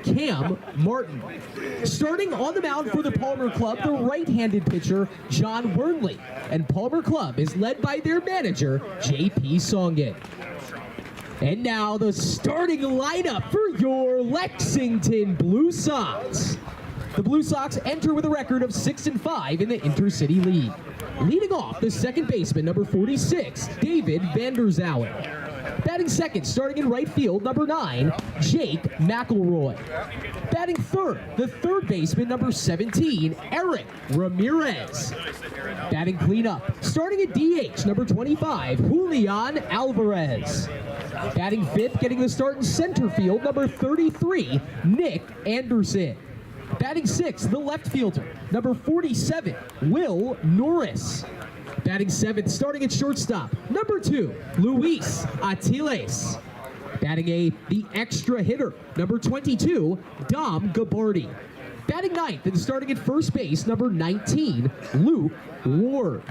Cam Martin. Starting on the mound for the Palmer Club, the right-handed pitcher, John Wernley. And Palmer Club is led by their manager, J.P. Songen. And now the starting lineup for your Lexington Blue Sox. The Blue Sox enter with a record of 6-5 in the Intercity League. Leading off, the second baseman, number 46, David Vanderzowen. Batting second, starting in right field, number 9, Jake McElroy. Batting third, the third baseman, number 17, Eric Ramirez. Batting cleanup, starting at DH, number 25, Julian Alvarez. Batting fifth, getting the start in center field, number 33, Nick Anderson. Batting sixth, the left fielder, number 47, Will Norris. Batting seventh, starting at shortstop, number 2, Luis Atiles. Batting eighth, the extra hitter, number 22, Dom Gabardi. Batting ninth and starting at first base, number 19, Luke Ward.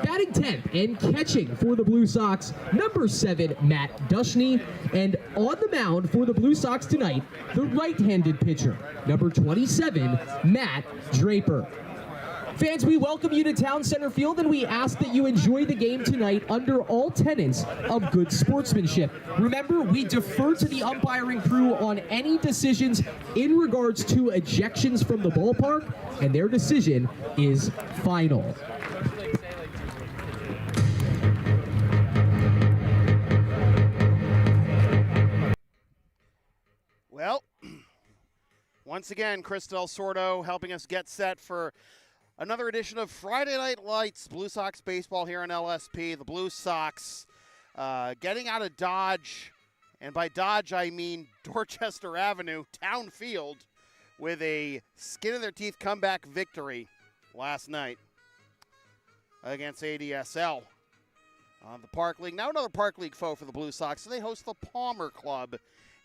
Batting 10th and catching for the Blue Sox, number 7, Matt Dushney. And on the mound for the Blue Sox tonight, the right-handed pitcher, number 27, Matt Draper. Fans, we welcome you to Town Center Field, and we ask that you enjoy the game tonight under all tenets of good sportsmanship. Remember, we defer to the umpiring crew on any decisions in regards to ejections from the ballpark, and their decision is final. Well, once again, Chris Del Sordo helping us get set for another edition of Friday Night Lights, Blue Sox baseball here on LSP. The Blue Sox getting out of Dodge, and by Dodge I mean Dorchester Avenue, Town Field, with a skin-in-their-teeth comeback victory last night against ADSL. The Park League, now another Park League foe for the Blue Sox, so they host the Palmer Club.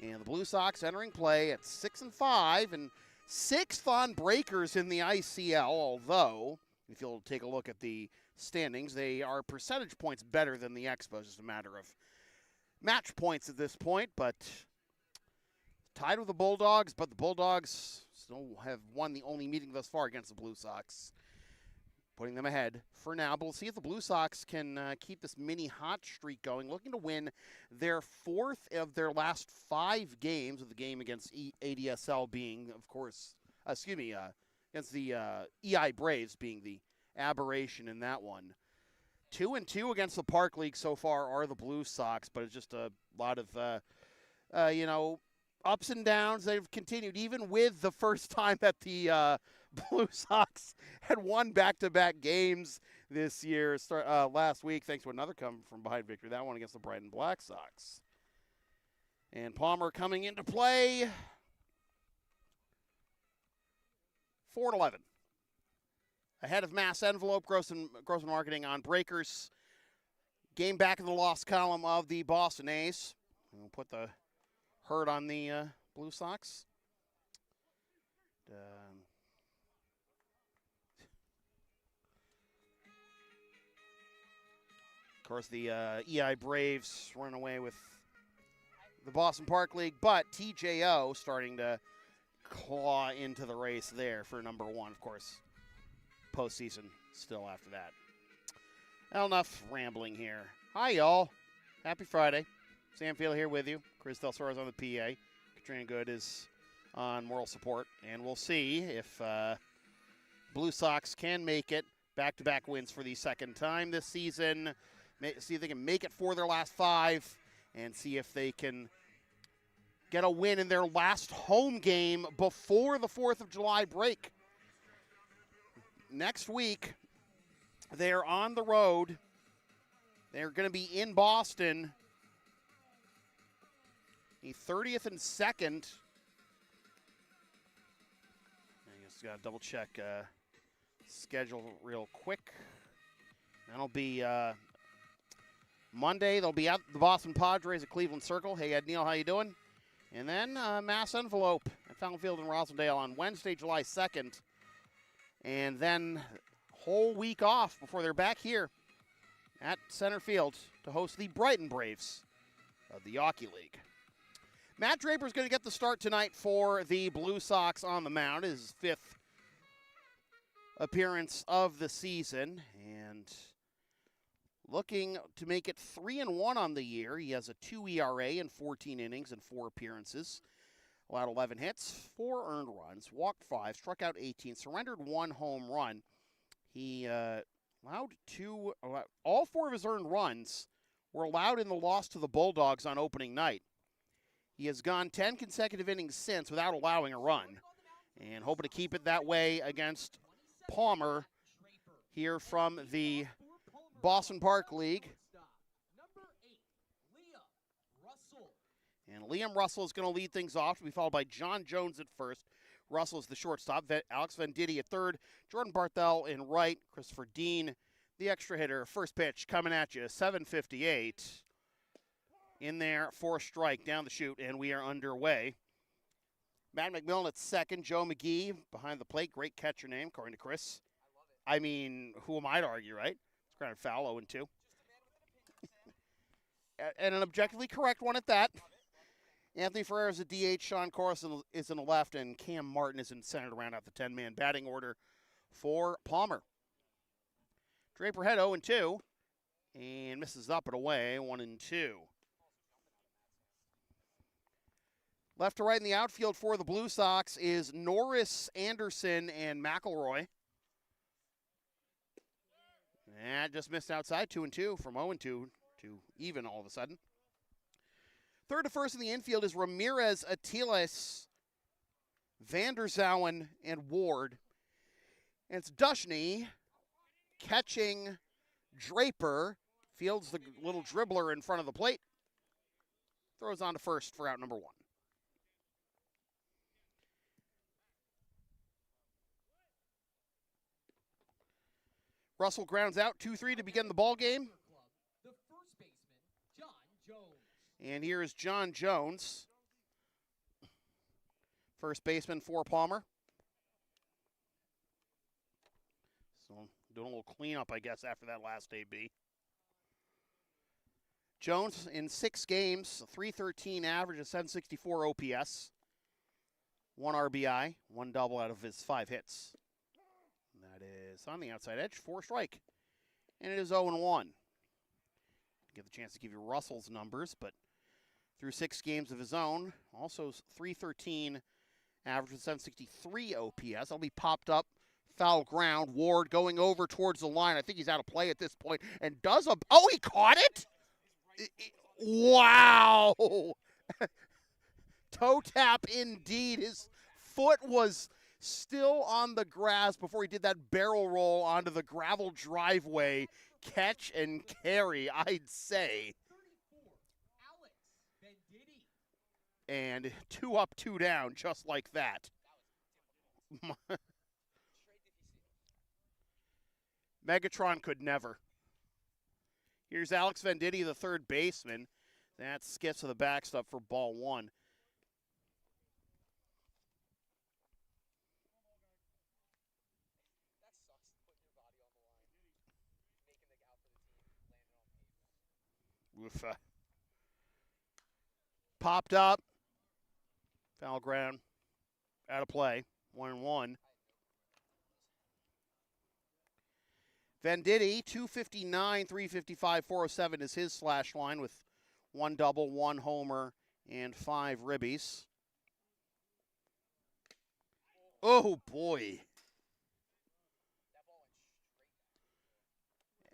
And the Blue Sox entering play at 6-5 and 6th on breakers in the ICL, although if you'll take a look at the standings, they are percentage points better than the Expos. It's just a matter of match points at this point, but tied with the Bulldogs, but the Bulldogs still have won the only meeting thus far against the Blue Sox, putting them ahead for now. But we'll see if the Blue Sox can keep this mini hot streak going, looking to win their 4th of their last 5 games, with the game against ADSL being, of course, against the EI Braves being the aberration in that one. 2-2 against the Park League so far are the Blue Sox, but it's just a lot of, ups and downs. They've continued, even with the first time that the Blue Sox had won back-to-back games this year, last week, thanks to another come-from-behind victory, that one against the Brighton Black Sox. And Palmer coming into play, 4-11. Ahead of Mass Envelope, Grossman Marketing on breakers. Game back in the loss column of the Boston A's. We'll put the hurt on the Blue Sox. Of course, the EI Braves run away with the Boston Park League, but TJO starting to claw into the race there for number 1, of course. Postseason still after that. Well, enough rambling here. Hi, y'all. Happy Friday. Sam Field here with you. Chris Del Sordo is on the PA. Katrina Good is on moral support. And we'll see if Blue Sox can make it. Back-to-back wins for the second time this season. See if they can make it for their last 5. And see if they can get a win in their last home game before the 4th of July break. Next week, they're on the road. They're going to be in Boston. The 30th and 2nd. I just got to double check schedule real quick. That'll be Monday. They'll be at the Boston Padres at Cleveland Circle. Hey, Ed Neal, how you doing? And then Mass Envelope at Fountain Field in Roslindale on Wednesday, July 2nd. And then whole week off before they're back here at center field to host the Brighton Braves of the Hockey League. Matt Draper's going to get the start tonight for the Blue Sox on the mound. His 5th appearance of the season, and looking to make it 3-1 on the year. He has a 2 ERA in 14 innings and 4 appearances. Allowed 11 hits, 4 earned runs, walked 5, struck out 18, surrendered 1 home run. He allowed all 4 of his earned runs were allowed in the loss to the Bulldogs on opening night. He has gone 10 consecutive innings since without allowing a run, and hoping to keep it that way against Palmer here from the Boston Park League. And Liam Russell is going to lead things off, to be followed by John Jones at first. Russell is the shortstop. Alex Venditti at third. Jordan Barthel in right. Christopher Dean, the extra hitter. First pitch coming at you, 7:58. In there for a strike down the chute, and we are underway. Matt McMillan at second. Joe McGee behind the plate. Great catcher name, according to Chris. I mean, who am I to argue, right? It's grounded foul, 0-2. And an objectively correct one at that. Anthony Ferrer is a DH. Sean Corson is in the left, and Cam Martin is in center to round out the 10-man batting order for Palmer. Draper head 0-2, and misses up and away, 1-2. Left to right in the outfield for the Blue Sox is Norris, Anderson, and McElroy. And just missed outside, 2-2 from 0-2 to even all of a sudden. Third to first in the infield is Ramirez, Atiles, Vanderzowen, and Ward. And it's Dushney catching Draper. Fields the little dribbler in front of the plate. Throws on to first for out number 1. Russell grounds out 2-3 to begin the ball game. The first baseman, John Jones. And here is John Jones, first baseman for Palmer. So doing a little cleanup, I guess, after that last AB. Jones in 6 games, a .313 average, a .764 OPS, 1 RBI, 1 double out of his 5 hits. That is on the outside edge, 4 strike. And it is 0-1. Get the chance to give you Russell's numbers, but through 6 games of his own, also .313 average with .763 OPS. That'll be popped up, foul ground. Ward going over towards the line. I think he's out of play at this point, and does a, oh, he caught it? Wow. Toe tap indeed. His foot was still on the grass before he did that barrel roll onto the gravel driveway. Catch and carry, I'd say. 34, Alex Venditti. And 2 up, 2 down, just like that. Megatron could never. Here's Alex Venditti, the third baseman. That skips to the backstop for ball 1. Oof. Popped up. Foul ground. Out of play. 1-1. Venditti, 259, 355, 407 is his slash line with 1 double, 1 homer, and 5 ribbies. Oh, boy.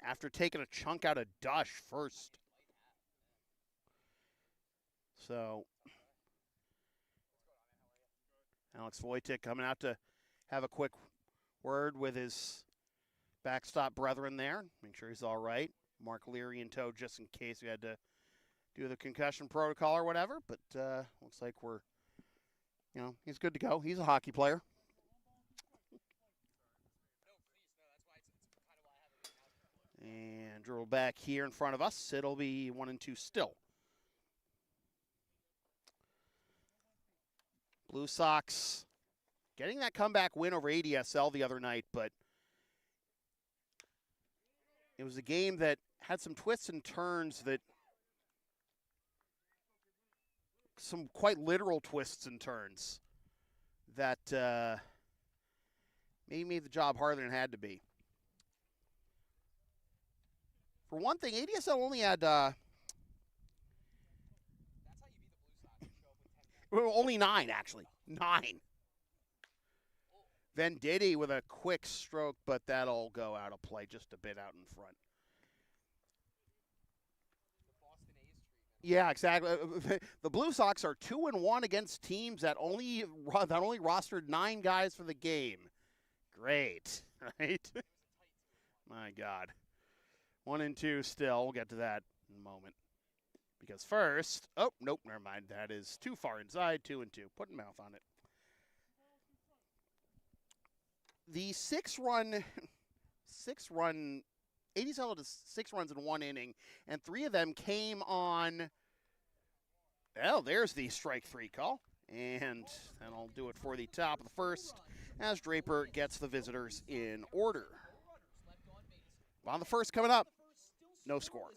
After taking a chunk out of Dush first. So, Alex Wojcik coming out to have a quick word with his backstop brethren there. Make sure he's all right. Mark Leary in tow just in case we had to do the concussion protocol or whatever. But looks like we're, he's good to go. He's a hockey player. And dribble back here in front of us. It'll be 1-2 still. Blue Sox getting that comeback win over ADSL the other night, but it was a game that had some twists and turns that some quite literal twists and turns that maybe made the job harder than it had to be. For one thing, ADSL only had only 9, actually. 9. Venditti with a quick stroke, but that'll go out of play just a bit out in front. Yeah, exactly. The Blue Sox are 2-1 against teams that only rostered 9 guys for the game. Great, right? My God. 1-2 still. We'll get to that in a moment. Because first, oh, nope, never mind. That is too far inside, 2-2. Putting mouth on it. The 6-run, ADSL had 6 runs in 1 inning, and 3 of them came on, well, there's the strike 3 call. And that'll do it for the top of the first as Draper gets the visitors in order. On the first coming up, no score.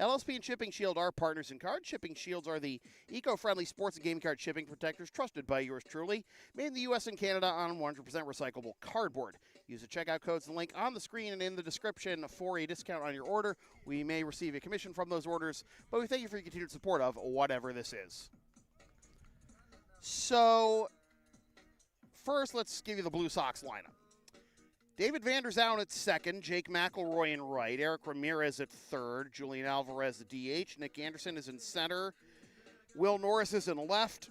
LSP and Shipping Shield are partners in card. Shipping Shields are the eco-friendly sports and gaming card shipping protectors trusted by yours truly. Made in the U.S. and Canada on 100% recyclable cardboard. Use the checkout codes and link on the screen and in the description for a discount on your order. We may receive a commission from those orders, but we thank you for your continued support of whatever this is. So, first, let's give you the Blue Sox lineup. David Vanderzauwen at second, Jake McElroy in right, Eric Ramirez at third, Julian Alvarez the DH, Nick Anderson is in center, Will Norris is in left,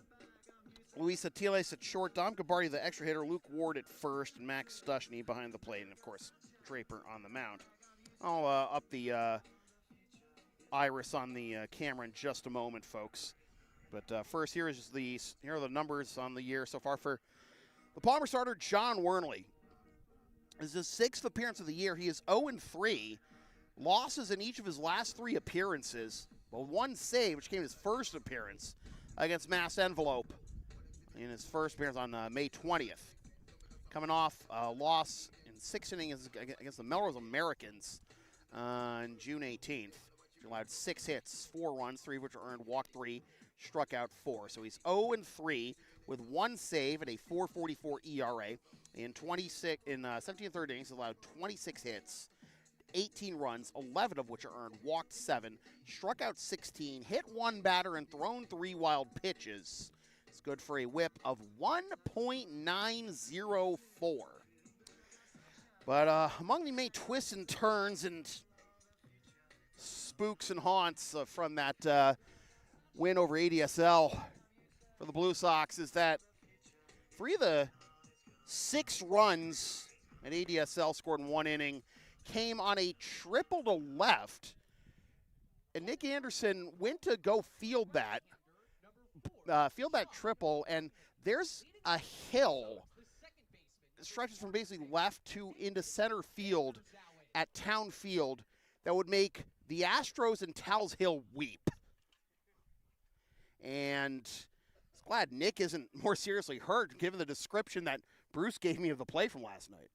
Luis Atiles at short, Dom Gabardi the extra hitter, Luke Ward at first, and Max Stushny behind the plate, and of course Draper on the mound. I'll up the iris on the camera in just a moment, folks. But first, here are the numbers on the year so far for the Palmer starter, John Wernley. This is his 6th appearance of the year. He is 0-3. Losses in each of his last 3 appearances. Well, 1 save, which came his first appearance against Mass Envelope in his first appearance on May 20th. Coming off a loss in 6 innings against the Melrose Americans on June 18th. He allowed 6 hits, 4 runs, 3 of which were earned, walked 3, struck out 4. So he's 0-3 with 1 save and a 4.44 ERA. In 17 third innings, allowed 26 hits, 18 runs, 11 of which are earned, walked 7, struck out 16, hit 1 batter, and thrown 3 wild pitches. It's good for a whip of 1.904. But among the many twists and turns and spooks and haunts from that win over ADSL for the Blue Sox is that 3 of the 6 runs at ADSL scored in 1 inning came on a triple to left, and Nick Anderson went to go field that triple, and there's a hill that stretches from basically left to into center field at Town Field that would make the Astros and Tal's Hill weep. And glad Nick isn't more seriously hurt, given the description that Bruce gave me of the play from last night.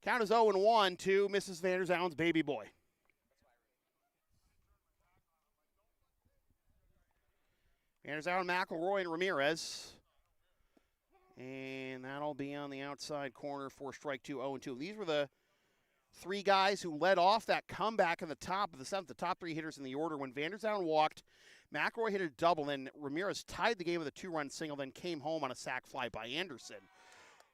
Count is 0-1 to Mrs. Vanderzauwen's baby boy. Vanderzauwen, McElroy, and Ramirez. And that'll be on the outside corner for strike 2, 0-2. These were the 3 guys who led off that comeback in the top of the 7th, the top 3 hitters in the order. When Vanderzauwen walked, McElroy hit a double, then Ramirez tied the game with a 2-run single, then came home on a sac fly by Anderson.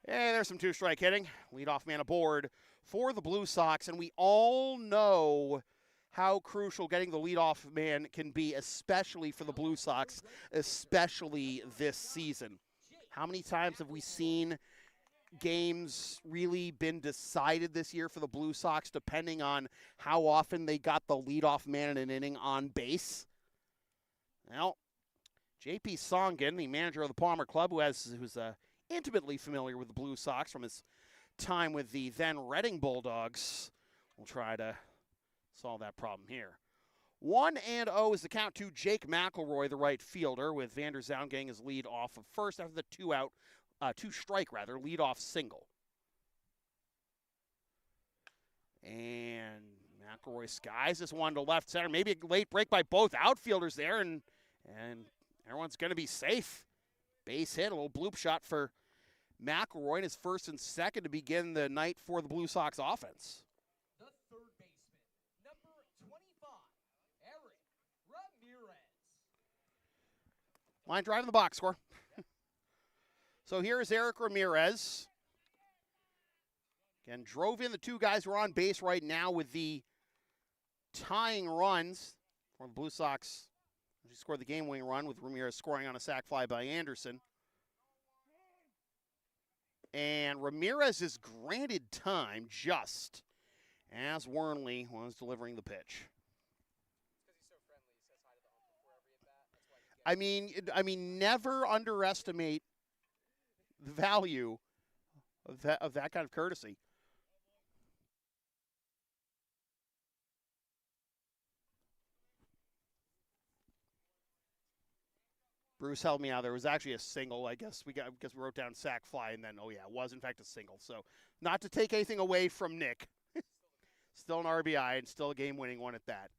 And there's some 2-strike hitting. Leadoff man aboard for the Blue Sox, and we all know how crucial getting the leadoff man can be, especially for the Blue Sox, especially this season. How many times have we seen games really been decided this year for the Blue Sox, depending on how often they got the leadoff man in an inning on base? Well, J.P. Songen, the manager of the Palmer Club, who's intimately familiar with the Blue Sox from his time with the then Reading Bulldogs, will try to solve that problem here. 1-0 is the count to Jake McElroy, the right fielder, with Vanderzauwen getting his lead off of first after the two-strike leadoff single. And McElroy skies this one to left center. Maybe a late break by both outfielders there, and everyone's going to be safe. Base hit, a little bloop shot for McElroy in his first and second to begin the night for the Blue Sox offense. The third baseman, number 25, Eric Ramirez. Line drive in the box score. So here is Eric Ramirez. Again, drove in the two guys who are on base right now with the tying runs for the Blue Sox. He scored the game-winning run with Ramirez scoring on a sac fly by Anderson. And Ramirez is granted time just as Wernley was delivering the pitch. I mean, never underestimate the value of that kind of courtesy. Bruce helped me out. There was actually a single. I guess we wrote down sac fly, and then it was in fact a single. So not to take anything away from Nick, still an RBI and still a game-winning one at that.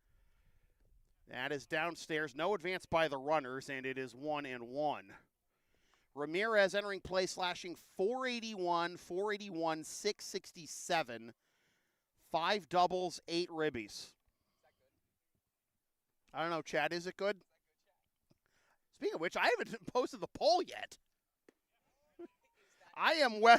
That is downstairs. No advance by the runners, and it is 1-1. Ramirez entering play, slashing 481, 481, 667, 5 doubles, 8 ribbies. I don't know, Chad, is it good? Speaking of which, I haven't posted the poll yet. I am well.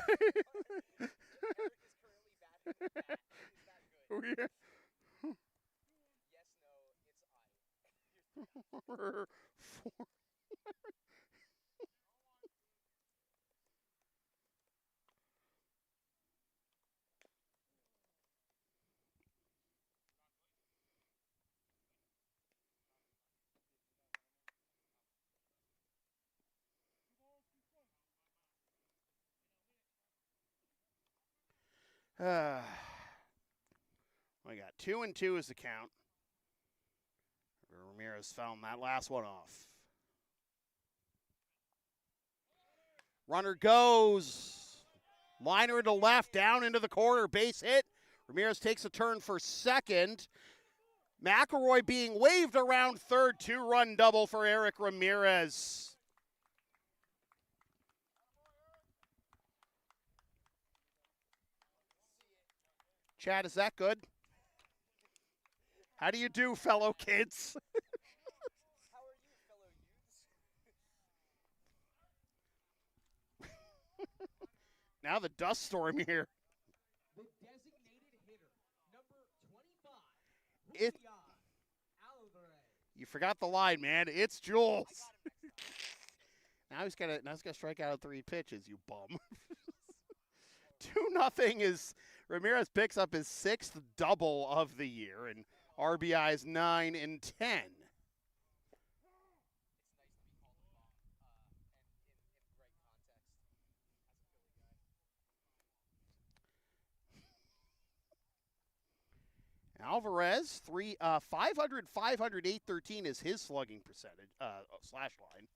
We got 2-2 is the count. Ramirez found that last one off. Runner goes. Liner to left, down into the corner, base hit. Ramirez takes a turn for second. McElroy being waved around third, 2-run double for Eric Ramirez. Chad, is that good? How do you do, fellow kids? How are you, fellow youths? Now the dust storm here. The designated hitter, number 25, Alvarez. You forgot the line, man. It's Jules. Now he's got to strike out 3 pitches, you bum. 2-0 is Ramirez picks up his 6th double of the year, and RBIs 9 and 10. Alvarez, 500, 500, 813 is his slugging percentage, slash line.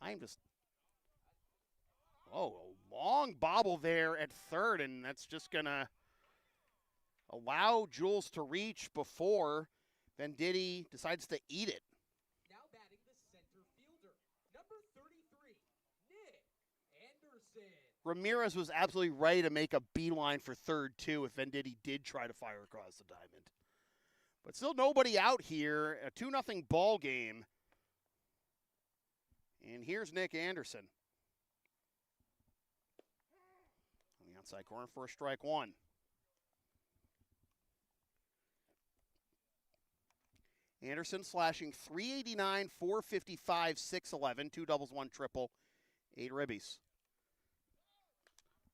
I'm just, a long bobble there at third, and that's just going to allow Jules to reach before Venditti decides to eat it. Now batting the center fielder, number 33, Nick Anderson. Ramirez was absolutely ready to make a beeline for third, too, if Venditti did try to fire across the diamond. But still nobody out here, a 2-0 ball game. And here's Nick Anderson. On the outside corner for a strike one. Anderson slashing 389, 455, 611, 2 doubles, 1 triple, 8 ribbies.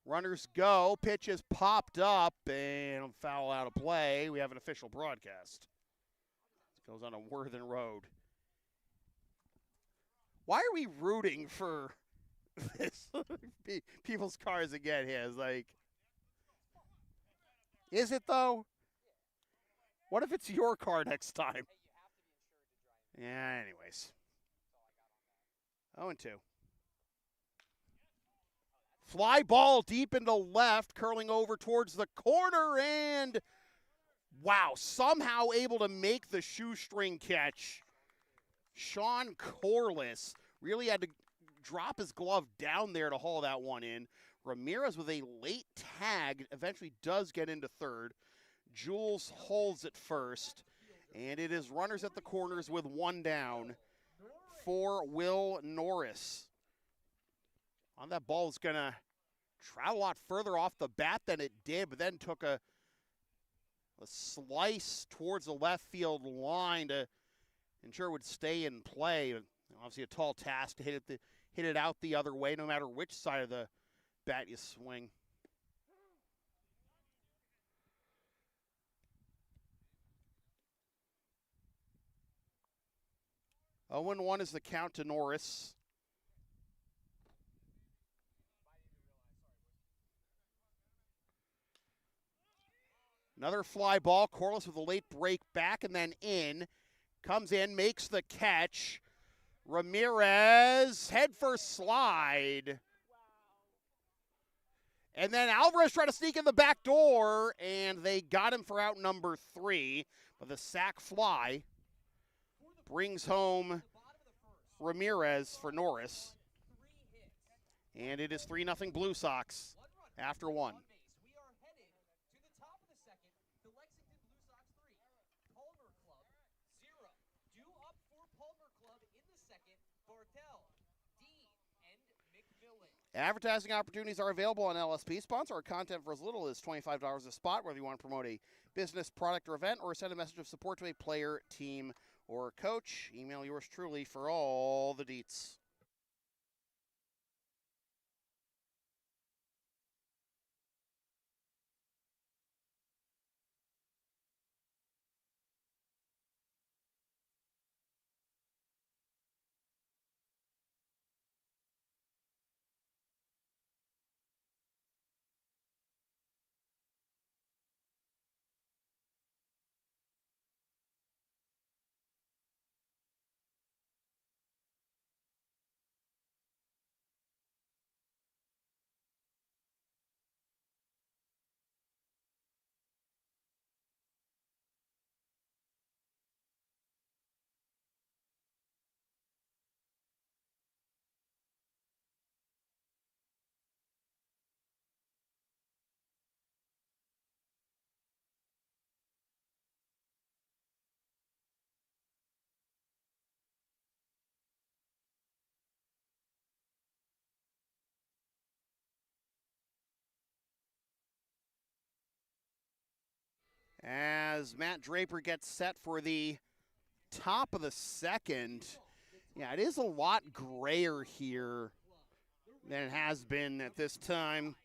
Runners go, pitch is popped up, and foul out of play. We have an official broadcast. It goes on a Worthen Road. Why are we rooting for this? People's cars again here. It's like, is it though? What if it's your car next time? Yeah, anyways. 0-2. Fly ball deep into left, curling over towards the corner, and Wow, somehow able to make the shoestring catch. Sean Corliss really had to drop his glove down there to haul that one in. Ramirez with a late tag eventually does get into third. Jules holds it first. And it is runners at the corners with one down for Will Norris. On that ball is going to travel a lot further off the bat than it did, but then took a slice towards the left field line to ensure it would stay in play. Obviously a tall task to hit it out the other way, no matter which side of the bat you swing. Oh, 1 is the count to Norris. Another fly ball. Corliss with a late break back and then in. Comes in, makes the catch. Ramirez, head first slide. And then Alvarez tried to sneak in the back door, and they got him for out number 3. But the sac fly brings home Ramirez for Norris. And it is 3-0 Blue Sox after 1. We are headed to the top of the second. The Lexington Blue Sox 3, Palmer Club 0. Due up for Palmer Club in the second, Bartel, Dean, and McMillan. Advertising opportunities are available on LSP. Sponsor our content for as little as $25 a spot, whether you want to promote a business, product, or event, or send a message of support to a player, team, or coach. Email yours truly for all the deets. As Matt Draper gets set for the top of the second. Yeah, it is a lot grayer here than it has been at this time.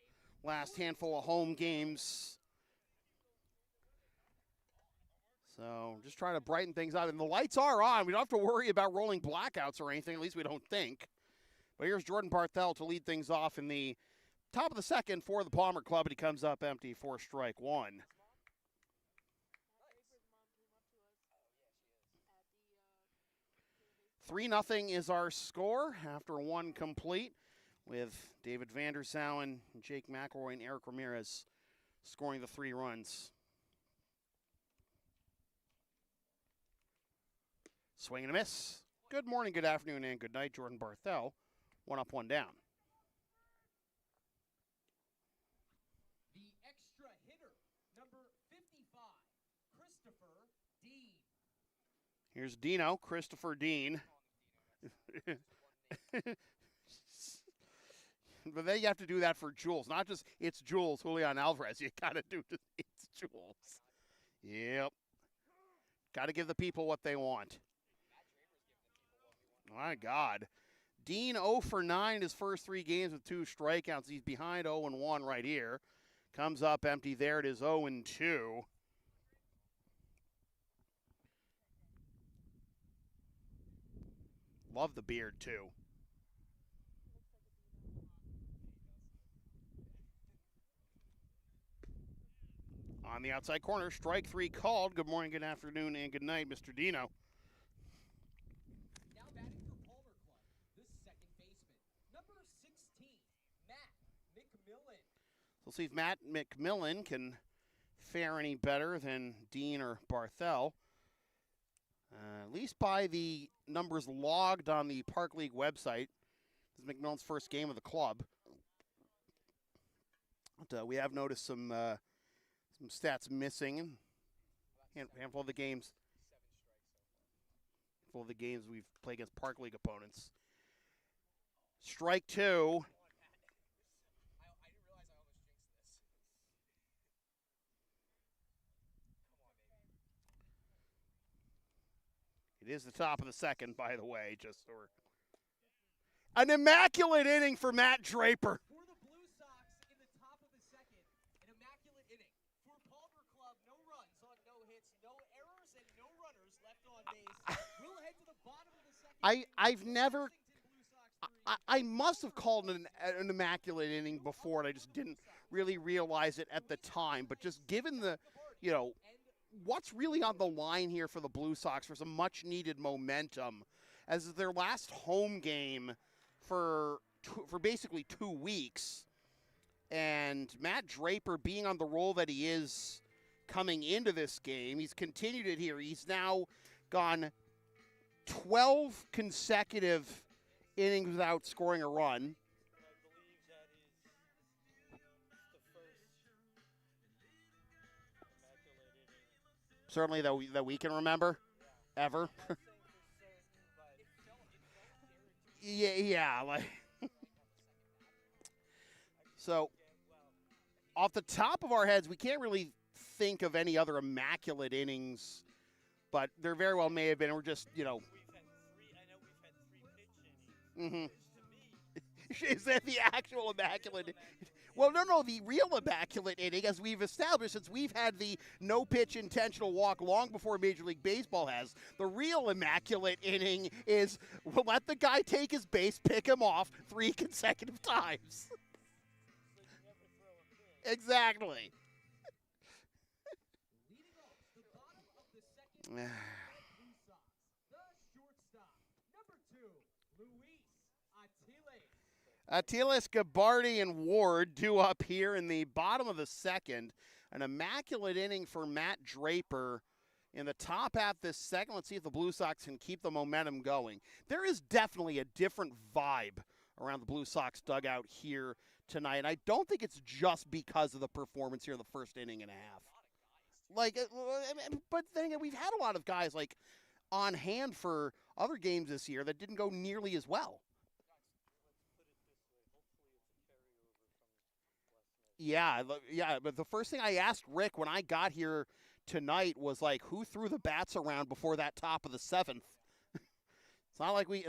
Last handful of home games. So just trying to brighten things up. And the lights are on. We don't have to worry about rolling blackouts or anything. At least we don't think. But here's Jordan Barthel to lead things off in the top of the second for the Palmer Club. And he comes up empty for strike 1. 3-0 is our score after 1 complete, with David Vanderzauwen, Jake McElroy, and Eric Ramirez scoring the 3 runs. Swing and a miss. Good morning, good afternoon, and good night, Jordan Barthel. 1 up, 1 down. The extra hitter, number 55, Christopher Dean. Here's Dino, Christopher Dean. But then you have to do that for Jules. Not just it's Jules, Julian Alvarez. You got to do it's Jules. Yep. Got to give the people what they want. My God. Dean 0 for 9 his first 3 games with 2 strikeouts. He's behind 0-1 right here. Comes up empty there. It is 0-2. Love the beard, too. On the outside corner, strike 3 called. Good morning, good afternoon, and good night, Mr. Dino. Now batting for Palmer Club, the second baseman, number 16, Matt McMillan. We'll see if Matt McMillan can fare any better than Dean or Barthel. At least by the numbers logged on the Park League website. This is McMillan's first game of the club. But, we have noticed some stats missing. Handful of the games. Handful of the games we've played against Park League opponents. Strike two. I didn't realize I almost jinxed this. It is the top of the second, by the way, just so we're... An immaculate inning for Matt Draper. For the Blue Sox in the top of the second, an immaculate inning. For Palmer Club, no runs on no hits, no errors, and no runners left on base. We'll head to the bottom of the second. I've never... Lexington Blue Sox 3. I must have called it an immaculate inning before, and I just didn't really realize it at the time. But just given the, what's really on the line here for the Blue Sox for some much-needed momentum, as their last home game for basically 2 weeks, and Matt Draper being on the roll that he is coming into this game, he's continued it here. He's now gone 12 consecutive innings without scoring a run. Certainly that we can remember, ever. yeah, like. So, off the top of our heads, we can't really think of any other immaculate innings, but there very well may have been. We're just, We've had three. I know we've had 3 pitch innings. Mm-hmm. Is that the actual immaculate? Well, no, the real immaculate inning, as we've established, since we've had the no-pitch intentional walk long before Major League Baseball has, the real immaculate inning is we'll let the guy take his base, pick him off 3 consecutive times. Exactly. Leading off the bottom of the second, Blue Sox, the shortstop, number 2, Luis Atiles. Atiles, Gabardi, and Ward due up here in the bottom of the second. An immaculate inning for Matt Draper in the top half this second. Let's see if the Blue Sox can keep the momentum going. There is definitely a different vibe around the Blue Sox dugout here tonight, and I don't think it's just because of the performance here in the first inning and a half. But then again, we've had a lot of guys like on hand for other games this year that didn't go nearly as well. Yeah, but the first thing I asked Rick when I got here tonight was like, who threw the bats around before that top of the 7th? It's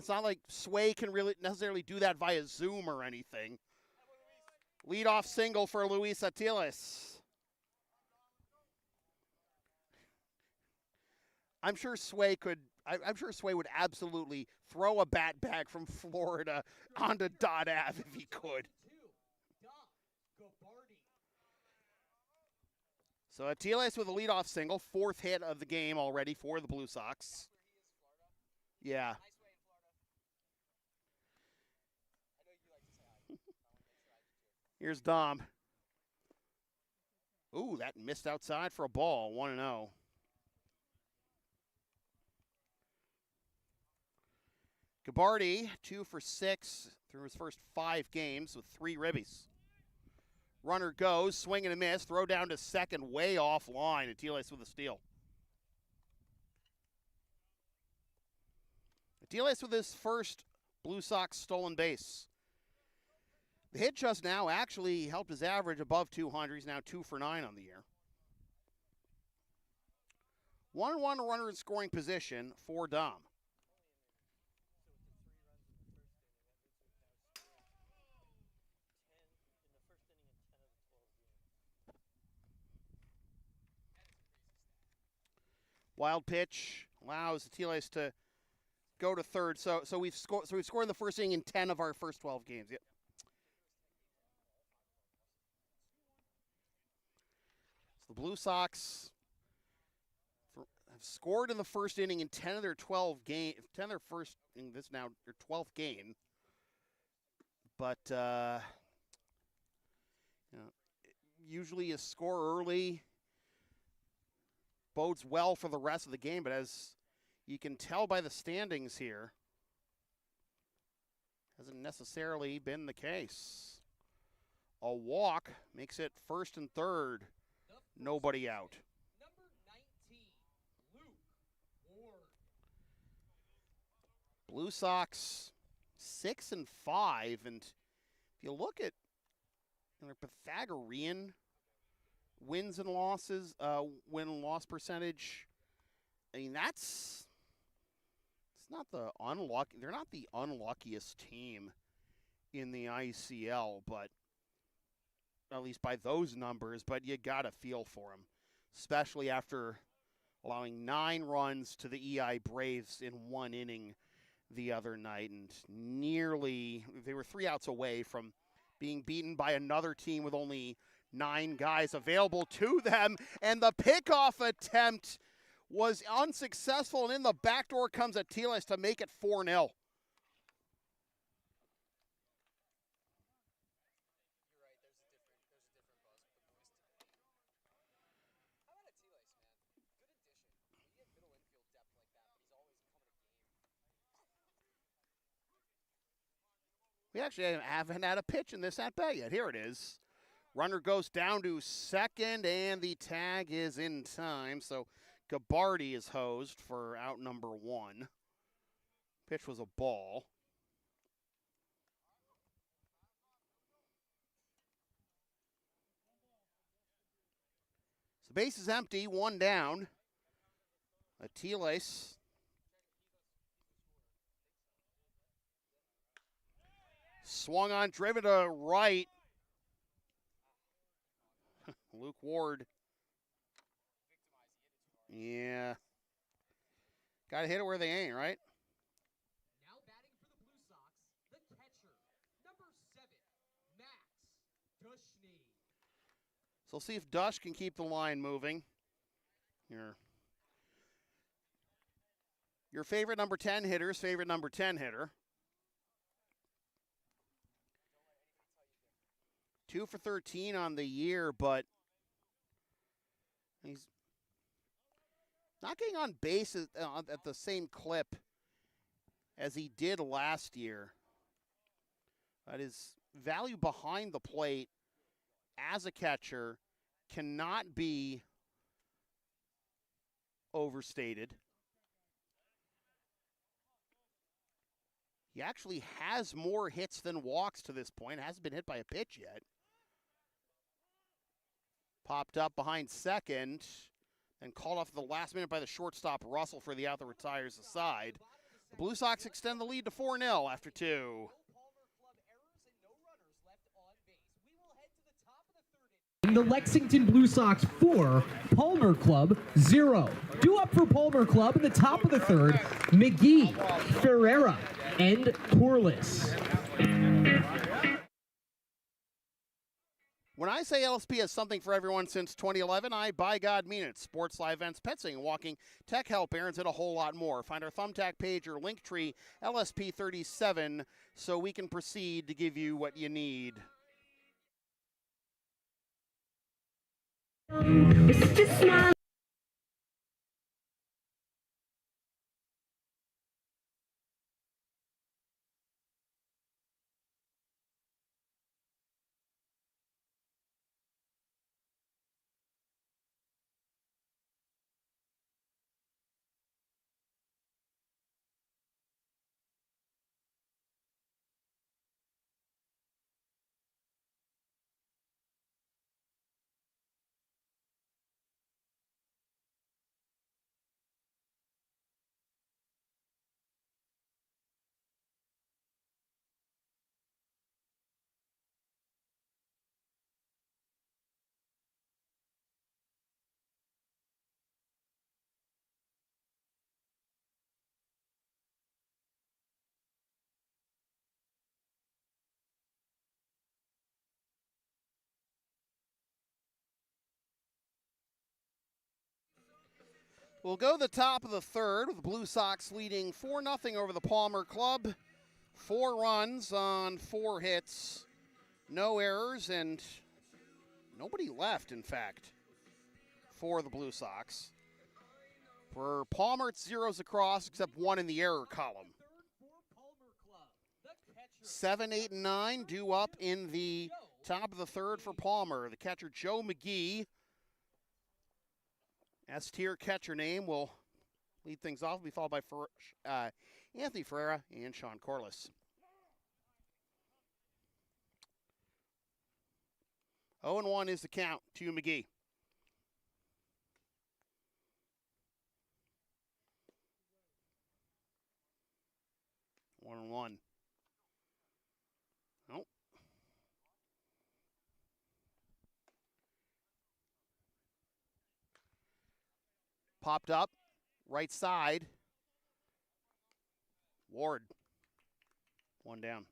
not like Sway can really necessarily do that via Zoom or anything. Leadoff single for Luis Atiles. I'm sure Sway would absolutely throw a bat bag from Florida onto Dot Ave if he could. So Atiles with a leadoff single, 4th hit of the game already for the Blue Sox. Yeah. Here's Dom. Ooh, that missed outside for a ball, 1-0. Gabardi, 2 for 6 through his first 5 games with 3 ribbies. Runner goes, swing and a miss, throw down to second, way offline. Atiles with a steal. Atiles with his first Blue Sox stolen base. The hit just now actually helped his average above 200. He's now 2 for 9 on the year. 1-1 runner in scoring position for Dom. Wild pitch allows Atiles to go to third. So we've scored in the first inning in 10 of our first 12 games. Yep. So the Blue Sox have scored in the first inning in 10 of their 12 games. 10 of their first in this now their 12th game. But usually you score early. bodes well for the rest of the game, but as you can tell by the standings here, hasn't necessarily been the case. A walk makes it first and third. Nobody out. Number 19, Luke Ward. Blue Sox 6-5, and if you look at their Pythagorean wins and losses, win-loss percentage, I mean it's not the unlucky. They're not the unluckiest team in the ICL, but at least by those numbers. But you got to feel for them, especially after allowing 9 runs to the EI Braves in 1 inning the other night, and they were 3 outs away from being beaten by another team with only 9 guys available to them, and the pickoff attempt was unsuccessful, and in the back door comes Atiles to make it 4-0. You're right. There's a different buzz with the boys today. How about Atiles, man? Good addition. We get middle infield depth like that, but he's always coming to game. We actually haven't had a pitch in this at-bat yet. Here it is. Runner goes down to second, and the tag is in time, so Gabardi is hosed for out number 1. Pitch was a ball. So base is empty, 1 down. Atiles swung on, driven to right. Luke Ward. Yeah. Got to hit it where they ain't, right? Now batting for the Blue Sox, the catcher, number 7, Max Dushney. So we'll see if Dush can keep the line moving. Your favorite number 10 hitter's favorite number 10 hitter. 2 for 13 on the year, but he's not getting on base at the same clip as he did last year. But his value behind the plate as a catcher cannot be overstated. He actually has more hits than walks to this point. Hasn't been hit by a pitch yet. Popped up behind second and called off at the last minute by the shortstop Russell for the out that retires the side. The Blue Sox extend the lead to 4-0 after 2. In the Lexington Blue Sox 4, Palmer Club 0. Due up for Palmer Club in the top of the 3rd, McGee, Ferreira, and Corliss. When I say LSP has something for everyone since 2011, I by God mean it. Sports, live events, pet sitting, walking, tech help, errands, and a whole lot more. Find our Thumbtack page or Linktree LSP37 so we can proceed to give you what you need. We'll go the top of the 3rd with the Blue Sox leading 4-0 over the Palmer Club. 4 runs on 4 hits, no errors, and nobody left, in fact, for the Blue Sox. For Palmer, it's zeros across, except one in the error column. 7, 8, and 9 due up in the top of the third for Palmer. The catcher, Joe McGee, S-tier catcher name, will lead things off. Will be followed by Anthony Ferreira and Sean Corliss. 0-1 is the count to McGee. One and one. Nope. Popped up, right side. Ward. One down.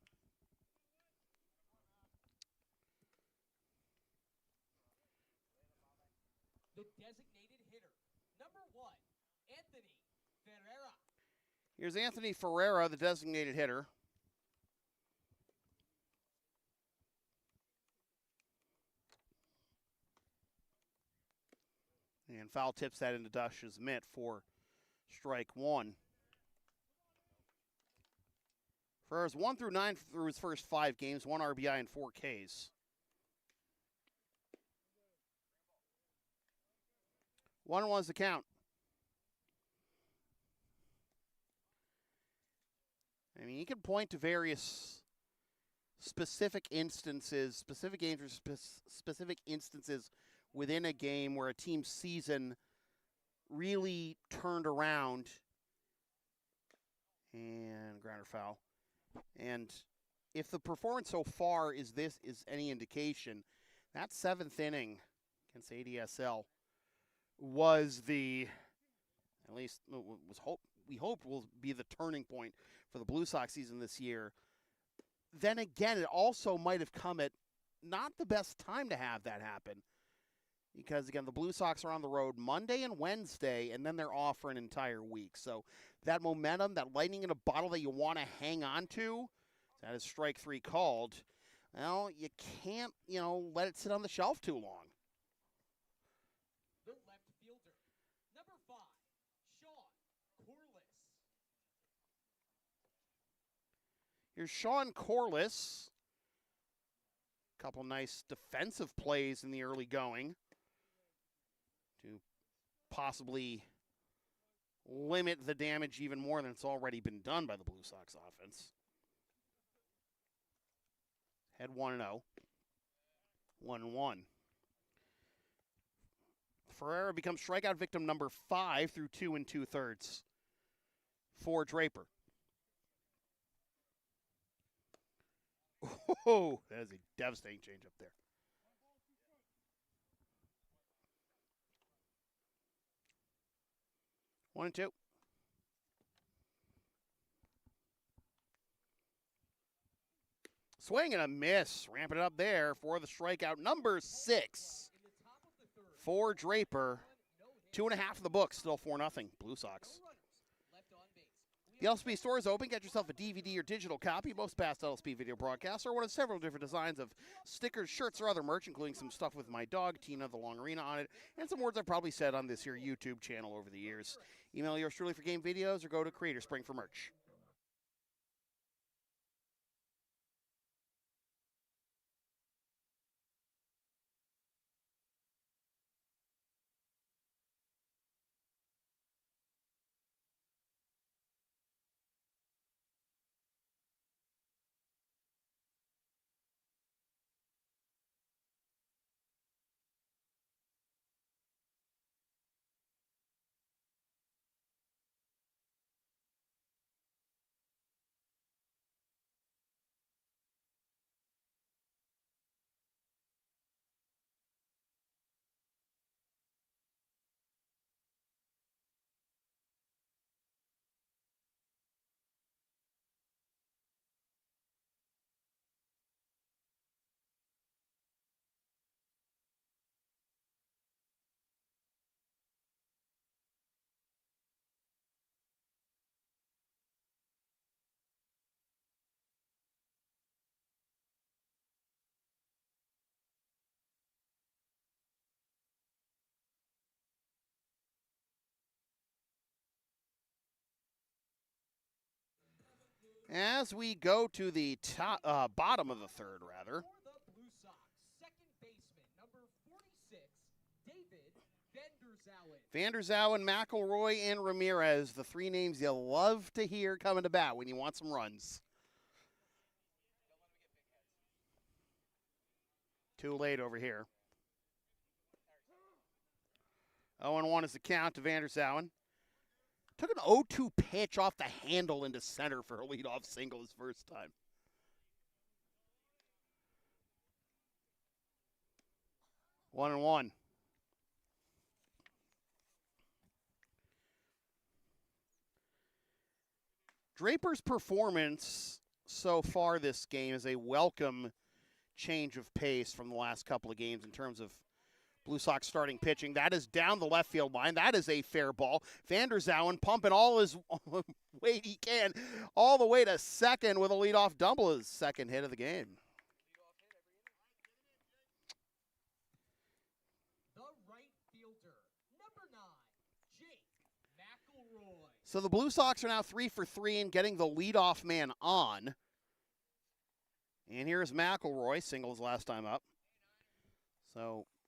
The designated hitter, number 1, Anthony Ferreira. Here's Anthony Ferreira, the designated hitter. And foul tips that into Dush's mitt for strike one. Ferreira's 1 through 9 through his first 5 games, 1 RBI and 4 Ks. 1-1 is the count. I mean, you can point to various specific instances, specific games or specific instances within a game where a team's season really turned around. And grounder foul. And if the performance so far is any indication, that 7th inning against ADSL was we hope will be the turning point for the Blue Sox season this year. Then again, it also might have come at not the best time to have that happen. Because, again, the Blue Sox are on the road Monday and Wednesday, and then they're off for an entire week. So that momentum, that lightning in a bottle that you want to hang on to, that is strike 3 called. Well, you can't, let it sit on the shelf too long. The left fielder, number 5, Sean Corliss. Here's Sean Corliss. Couple nice defensive plays in the early going to possibly limit the damage even more than it's already been done by the Blue Sox offense. Head 1-0. 1-1. Ferreira becomes strikeout victim number 5 through 2 2/3 for Draper. Oh, that is a devastating change up there. One and two. Swing and a miss. Ramping it up there for the strikeout. Number 6 for Draper. 2.5 in the book. Still 4-0. Blue Sox. The LSP store is open. Get yourself a DVD or digital copy of most past LSP video broadcasts or one of several different designs of stickers, shirts, or other merch, including some stuff with my dog, Tina the Long Arena, on it, and some words I've probably said on this here YouTube channel over the years. Email yours truly for game videos or go to Creator Spring for merch. As we go to the bottom of the third, rather. For the Blue Sox, second baseman, number 46, David Vanderzowen. Vanderzowen, McElroy, and Ramirez, the three names you love to hear coming to bat when you want some runs. Too late over here. 0-1 is the count to Vanderzowen. Took an 0-2 pitch off the handle into center for a leadoff single his first time. 1-1. Draper's performance so far this game is a welcome change of pace from the last couple of games in terms of Blue Sox starting pitching. That is down the left field line. That is a fair ball. Vanderzowen pumping all his weight he can all the way to second with a leadoff double, his second hit of the game. The right fielder, number 9, Jake McElroy. So the Blue Sox are now 3 for 3 and getting the leadoff man on. And here's McElroy, singles last time up.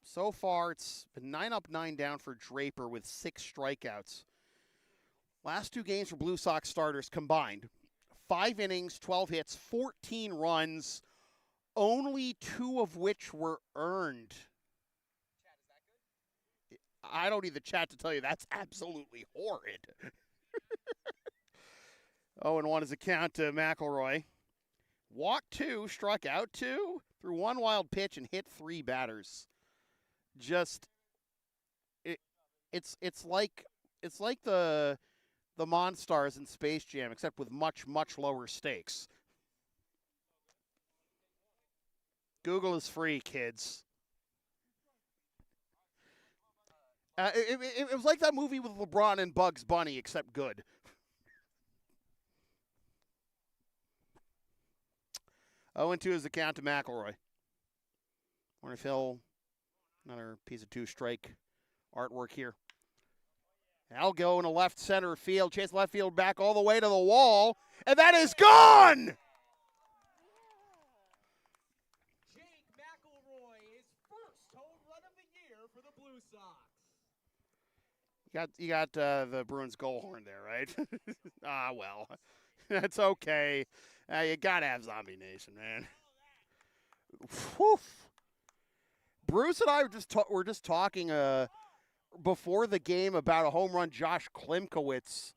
So far, it's been 9 up, 9 down for Draper with 6 strikeouts. Last 2 games for Blue Sox starters combined. 5 innings, 12 hits, 14 runs, only 2 of which were earned. Chad, is that good? I don't need the chat to tell you that's absolutely horrid. 0-1 is a count to McElroy. Walked 2, struck out 2, threw 1 wild pitch and hit 3 batters. It's like the Monstars in Space Jam, except with much lower stakes. Google is free, kids. It was like that movie with LeBron and Bugs Bunny, except good. 0-2 is the count to McElroy. Wonder if he'll another piece of 2-strike artwork here. I'll go into left center field, chase left field back all the way to the wall, and that is gone! Jake McElroy is first home run of the year for the Blue Sox. You got the Bruins goal horn there, right? Well, that's okay. You gotta have Zombie Nation, man. Whew. Bruce and I were just talking before the game about a home run Josh Klimkowitz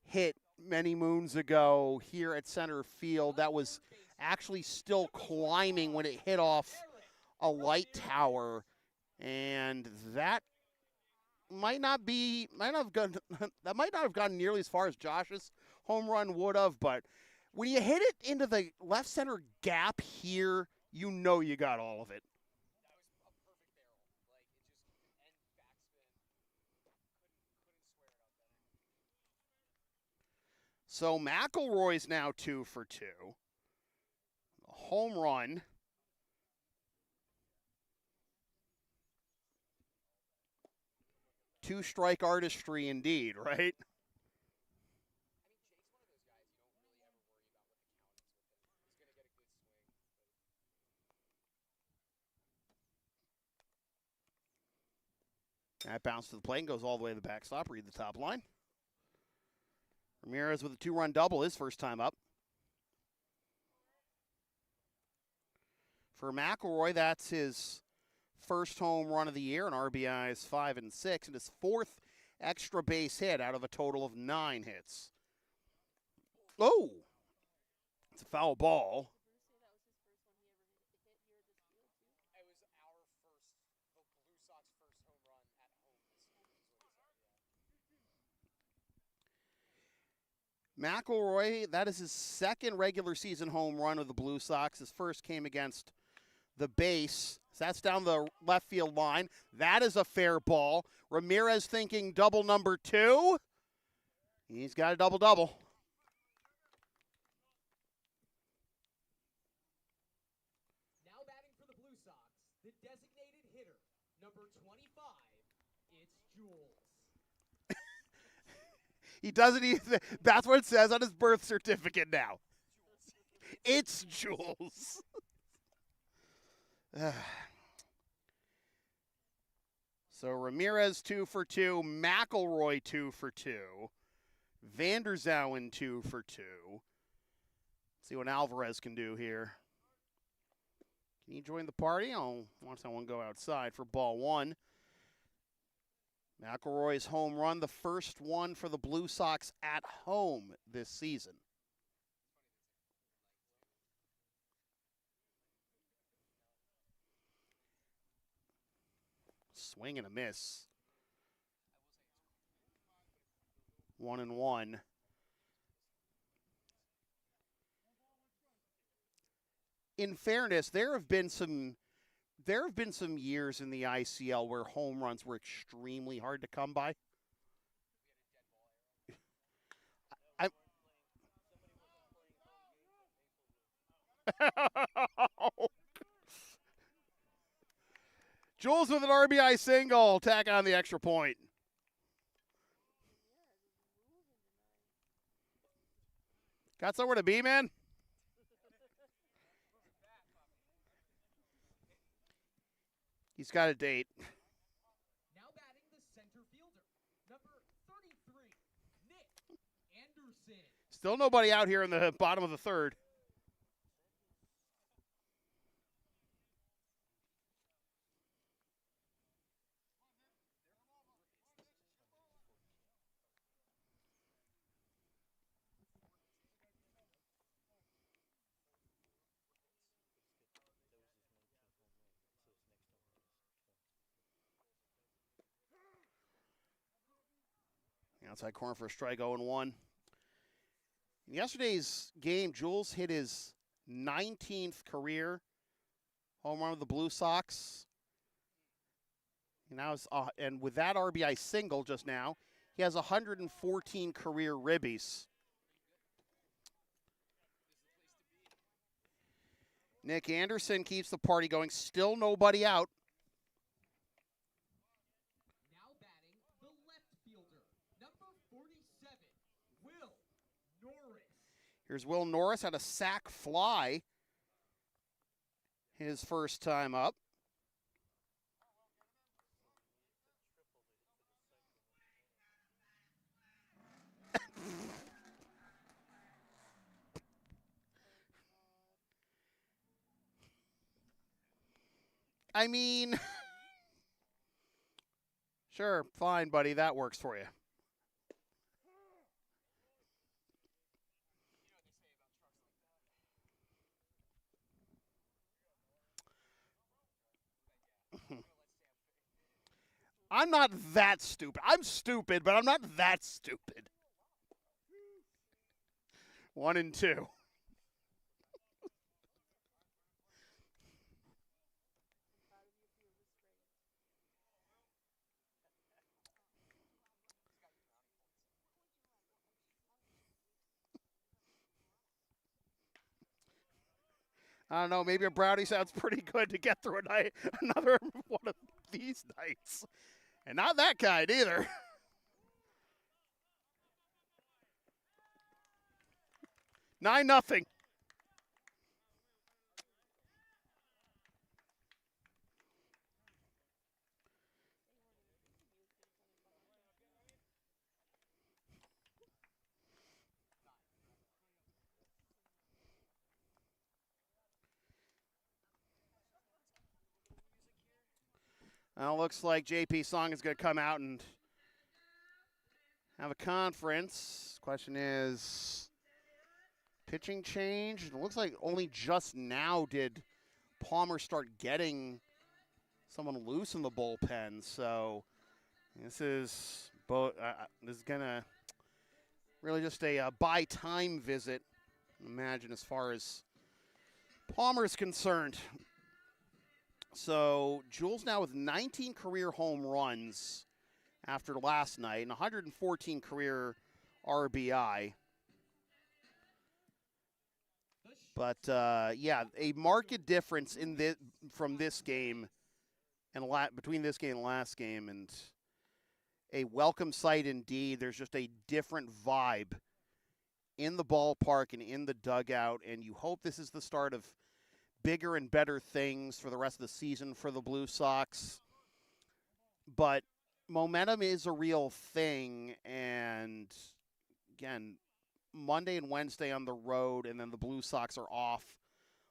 hit many moons ago here at center field. That was actually still climbing when it hit off a light tower, and that might not have gotten nearly as far as Josh's home run would have, but when you hit it into the left center gap here, you know you got all of it. That was a perfect barrel. Like, it just, and backspin. Couldn't swear it up better. So McElroy's now 2 for 2. A home run. Two-strike artistry indeed, right? That bounce to the plate and goes all the way to the backstop. Read the top line. Ramirez with a 2-run double his first time up. For McElroy, that's his first home run of the year, and RBIs 5 and 6, and his 4th extra base hit out of a total of 9 hits. Oh! It's a foul ball. It was our first, the Blue Sox first home run at home this season, is what he said, yeah. McElroy, that is his 2nd regular season home run of the Blue Sox. His first came against the base. So that's down the left field line. That is a fair ball. Ramirez thinking double number 2. He's got a double-double. Now batting for the Blue Sox, the designated hitter, number 25, it's Jules. He doesn't even. That's what it says on his birth certificate now. It's Jules. So Ramirez 2 for 2, McElroy 2 for 2, Vanderzowen 2 for 2. See what Alvarez can do here. Can you join the party? I'll watch someone go outside for ball one. McElroy's home run, the first one for the Blue Sox at home this season. Swing and a miss. 1-1. In fairness, there have been some years in the ICL where home runs were extremely hard to come by. Jules with an RBI single, tack on the extra point. Got somewhere to be, man? He's got a date. Now batting the center fielder, number 33, Nick Anderson. Still nobody out here in the bottom of the third. Outside corner for a strike, 0-1. In yesterday's game, Jules hit his 19th career home run with the Blue Sox. And with that RBI single just now, he has 114 career ribbies. Nick Anderson keeps the party going. Still nobody out. Here's Will Norris, had a sac fly his first time up. I mean, sure, fine, buddy, that works for you. I'm not that stupid. I'm stupid, but I'm not that stupid. 1-2. I don't know, maybe a brownie sounds pretty good to get through another one of these nights. And not that kind either. Nine nothing. Well, looks like JP Song is going to come out and have a conference. Question is, pitching change? It looks like only just now did Palmer start getting someone loose in the bullpen. So this is gonna really just a buy time visit, imagine, as far as Palmer is concerned. So Jules now with 19 career home runs after last night and 114 career RBI. But yeah, a marked difference in from this game and between this game and last game, and a welcome sight indeed. There's just a different vibe in the ballpark and in the dugout, and you hope this is the start of bigger and better things for the rest of the season for the Blue Sox. But momentum is a real thing, and again, Monday and Wednesday on the road, and then the Blue Sox are off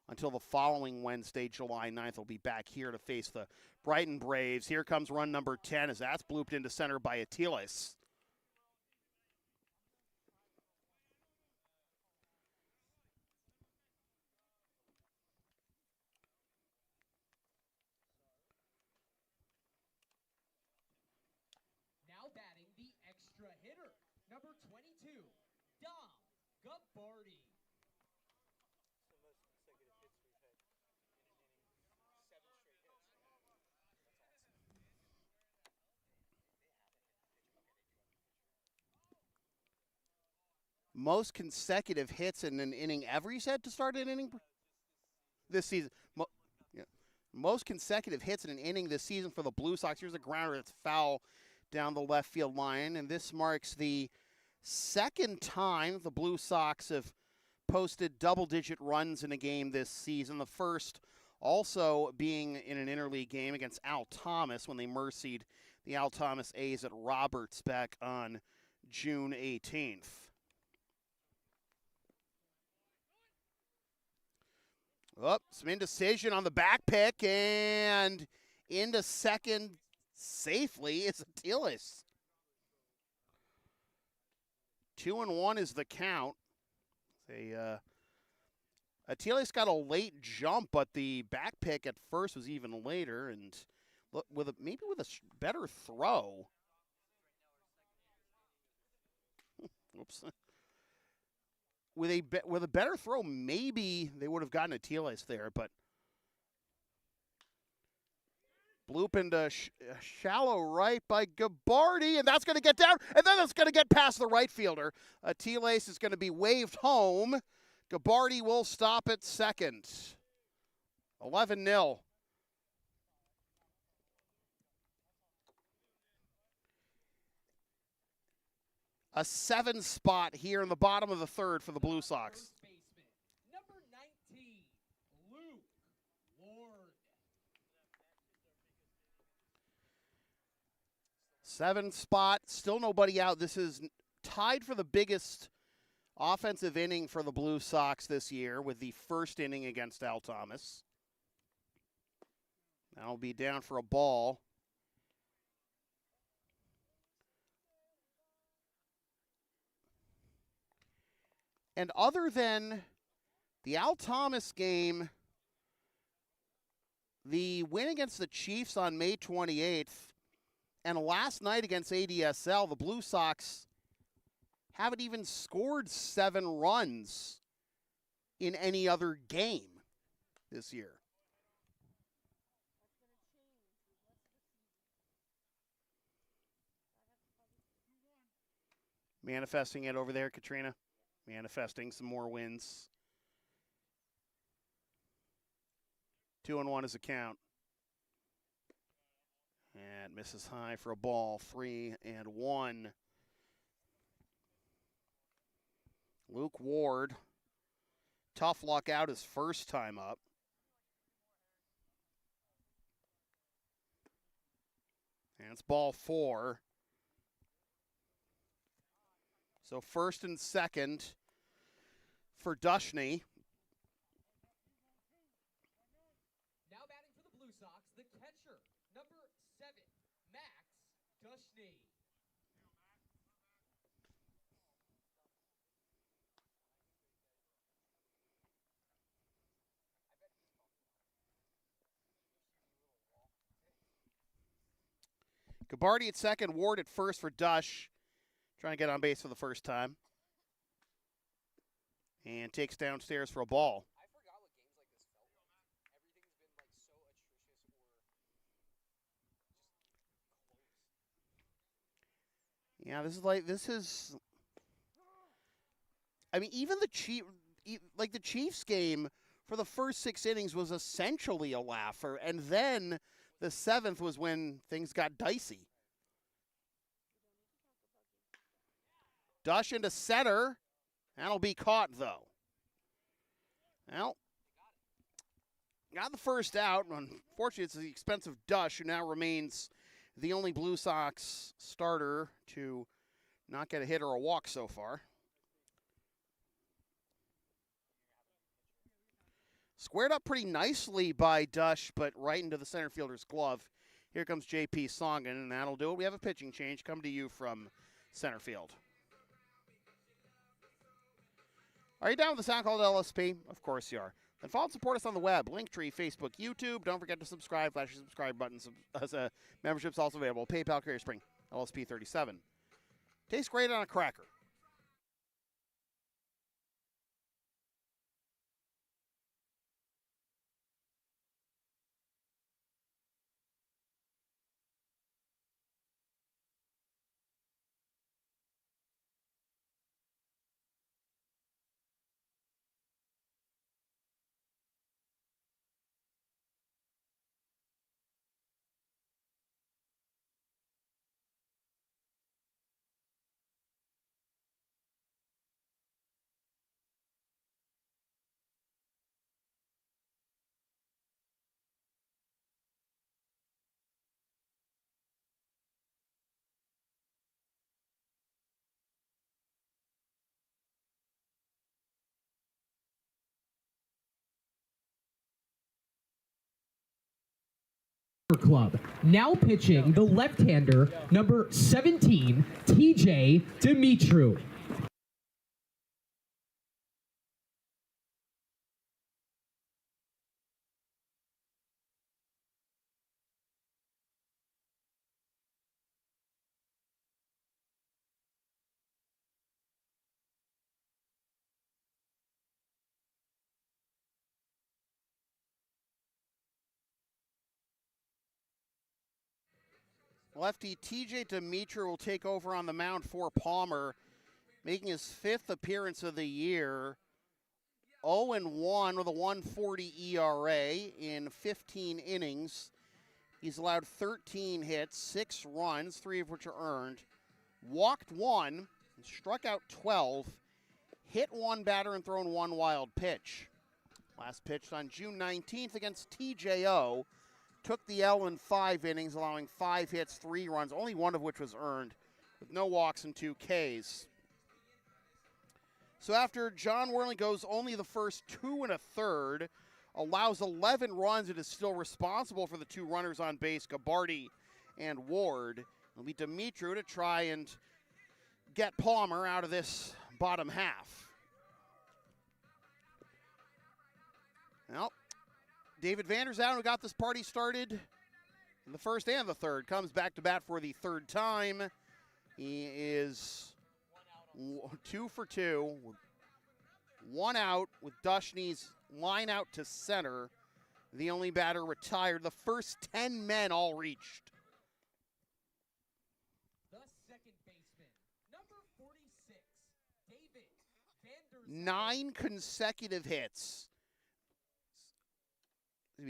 until the following Wednesday, July 9th. They'll be back here to face the Brighton Braves. Here comes run number 10 as that's blooped into center by Atiles. Now batting the extra hitter, number 22, Dom Gabbardi. It's the most consecutive hits we've had in an inning. 7 straight hits. Most consecutive hits in an inning ever, you said, to start an inning? This season. Yeah. Most consecutive hits in an inning this season for the Blue Sox. Here's a grounder that's foul down the left field line, and this marks the second time the Blue Sox have posted double-digit runs in a game this season. The first also being in an interleague game against Al Thomas when they mercied the Al Thomas A's at Roberts back on June 18th. Oh, some indecision on the back pick, and into second safely is Atiles. 2-1 is the count. Atiles got a late jump, but the back pick at first was even later, and maybe with a better throw. Oops. With a better throw, maybe they would have gotten Atiles there, but bloop into shallow right by Gabbardi, and that's going to get down, and then it's going to get past the right fielder. Atiles is going to be waved home. Gabbardi will stop at second. 11-0. A 7 spot here in the bottom of the third for the Blue Sox. Number 19, Luke Ward. 7 spot, still nobody out. This is tied for the biggest offensive inning for the Blue Sox this year with the first inning against Al Thomas. That'll be down for a ball. And other than the Al Thomas game, the win against the Chiefs on May 28th, and last night against ADSL, the Blue Sox haven't even scored 7 runs in any other game this year. Manifesting it over there, Katrina. Manifesting some more wins. 2-1 is a count. And misses high for a ball. 3-1. Luke Ward. Tough luck out his first time up. And it's ball 4. So first and second for Dushney. Now batting for the Blue Sox, the catcher, number 7, Max Dushney. Gabbardi at second, Ward at first for Dush. Trying to get on base for the first time. And takes downstairs for a ball. I forgot what games like this felt like. Everything's been like so atrocious or just close. Yeah, I mean, even the Chiefs game for the first 6 innings was essentially a laugher, and then the 7th was when things got dicey. Dush into center. That'll be caught, though. Well, got the first out. Unfortunately, it's the expense of Dush, who now remains the only Blue Sox starter to not get a hit or a walk so far. Squared up pretty nicely by Dush, but right into the center fielder's glove. Here comes JP Songen, and that'll do it. We have a pitching change. Come to you from center field. Are you down with the sound called LSP? Of course you are. Then follow and support us on the web, Linktree, Facebook, YouTube. Don't forget to subscribe. Flash your subscribe button. Membership's also available. PayPal, Carrier Spring, LSP 37. Tastes great on a cracker. Club. Now pitching the left-hander, number 17, TJ Dimitru. Lefty TJ Dimitru will take over on the mound for Palmer, making his 5th appearance of the year. 0-1 with a 1.40 ERA in 15 innings. He's allowed 13 hits, 6 runs, 3 of which are earned. Walked 1, struck out 12, hit 1 batter and thrown 1 wild pitch. Last pitched on June 19th against TJO. Took the L in 5 innings, allowing 5 hits, 3 runs, only 1 of which was earned, with no walks and 2 Ks. So after John Worley goes only the first 2 1/3, allows 11 runs, and is still responsible for the 2 runners on base, Gabarty and Ward. It'll be Dimitru to try and get Palmer out of this bottom half. Well, David Vanderzaan, who got this party started in the first and the third, comes back to bat for the 3rd time. He is 2 for 2. 1 out with Dushne's line out to center. The only batter retired. The first 10 men all reached. The second baseman, number 46, David Vanderzaan. 9 consecutive hits.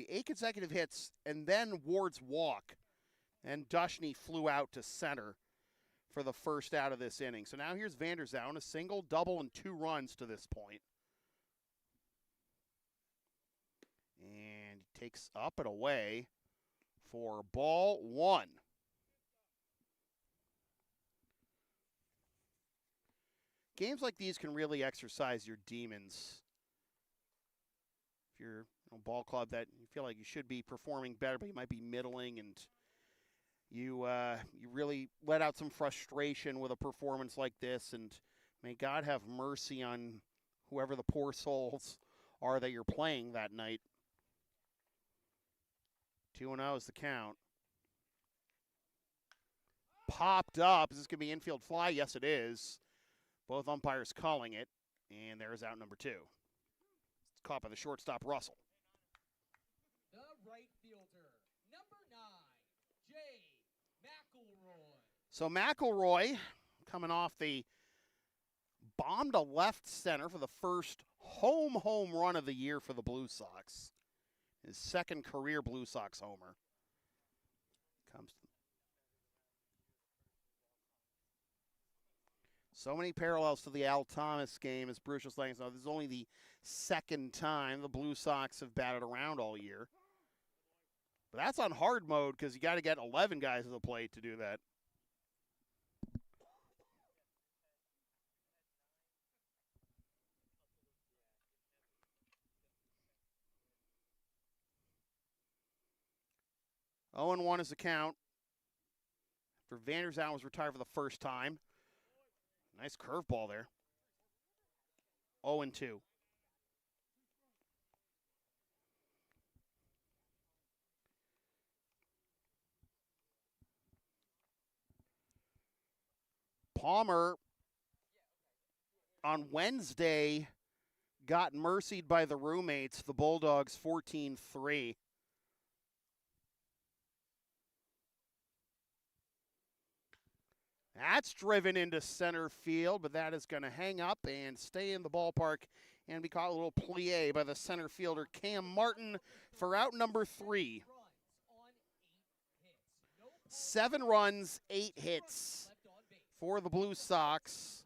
8 consecutive hits, and then Ward's walk. And Dushne flew out to center for the first out of this inning. So now here's Vanderzaan, a single, double, and 2 runs to this point. And he takes up and away for ball 1. Games like these can really exercise your demons. If you're a ball club that you feel like you should be performing better, but you might be middling, and you really let out some frustration with a performance like this, and may God have mercy on whoever the poor souls are that you're playing that night. 2-0 is the count. Popped up. Is this going to be infield fly? Yes, it is. Both umpires calling it, and there is out number 2. It's caught by the shortstop, Russell. The right fielder, number 9, Jay McElroy. So McElroy, coming off the bomb to left center for the first home run of the year for the Blue Sox. His 2nd career Blue Sox homer. So many parallels to the Al Thomas game, as Bruce was letting us know. This is only the second time the Blue Sox have batted around all year. But that's on hard mode because you got to get 11 guys at the plate to do that. Oh and 1 is the count. After Vanderzaan was retired for the first time. Nice curveball there. 0 and 2. Palmer on Wednesday got mercied by the roommates, the Bulldogs 14-3. That's driven into center field, but that is going to hang up and stay in the ballpark and be caught a little plie by the center fielder Cam Martin for out number 3. 7 runs, 8 hits for the Blue Sox.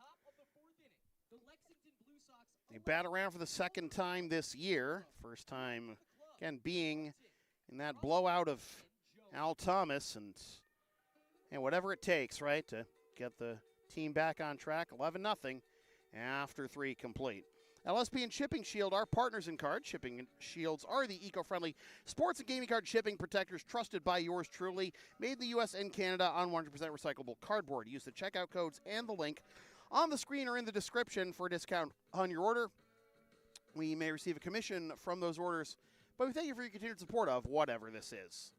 They bat around for the second time this year. First time, again, being in that blowout of Al Thomas, and whatever it takes, right, to get the team back on track. 11-0 after 3 complete. LSP and Shipping Shield are partners in card. Shipping Shields are the eco-friendly sports and gaming card shipping protectors trusted by yours truly. Made in the U.S. and Canada on 100% recyclable cardboard. Use the checkout codes and the link on the screen or in the description for a discount on your order. We may receive a commission from those orders, but we thank you for your continued support of whatever this is.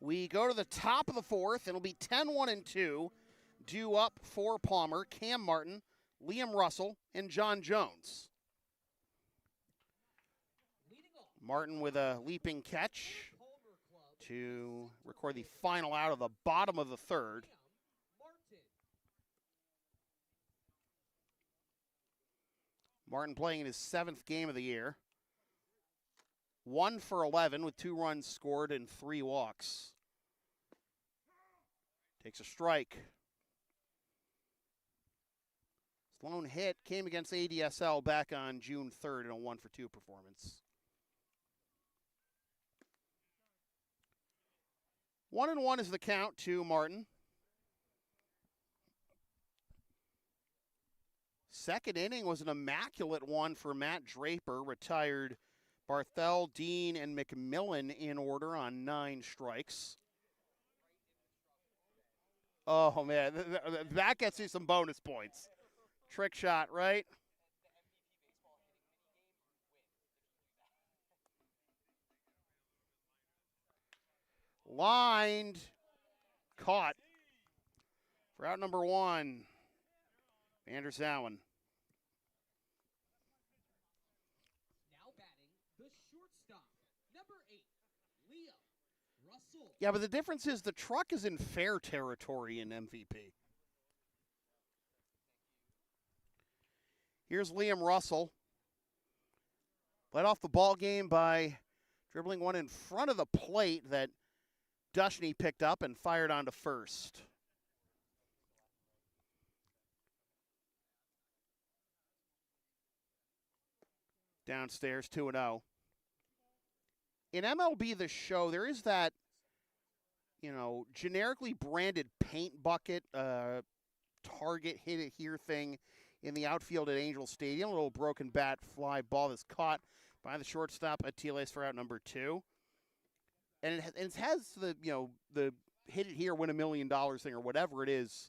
We go to the top of the 4th. It'll be 10-1 and 2. Due up for Palmer, Cam Martin, Liam Russell, and John Jones. Martin with a leaping catch to record the final out of the bottom of the 3rd. Martin playing in his 7th game of the year. 1 for 11 with 2 runs scored and 3 walks. Takes a strike. His lone hit came against ADSL back on June 3rd in a 1 for 2 performance. 1 and 1 is the count to Martin. Second inning was an immaculate one for Matt Draper, retired Barthel, Dean, and McMillan in order on 9 strikes. Oh, man, that gets you some bonus points. Trick shot, right? Lined, caught for out number 1, Vanderzaan. Yeah, but the difference is the truck is in fair territory in MVP. Here's Liam Russell. Led off the ball game by dribbling one in front of the plate that Dushney picked up and fired onto first. Downstairs, 2-0. In MLB The Show, there is that, generically branded paint bucket, target, hit it here thing in the outfield at Angel Stadium. A little broken bat fly ball that's caught by the shortstop Atiles for out number 2. And it has the, the hit it here, win $1 million thing or whatever it is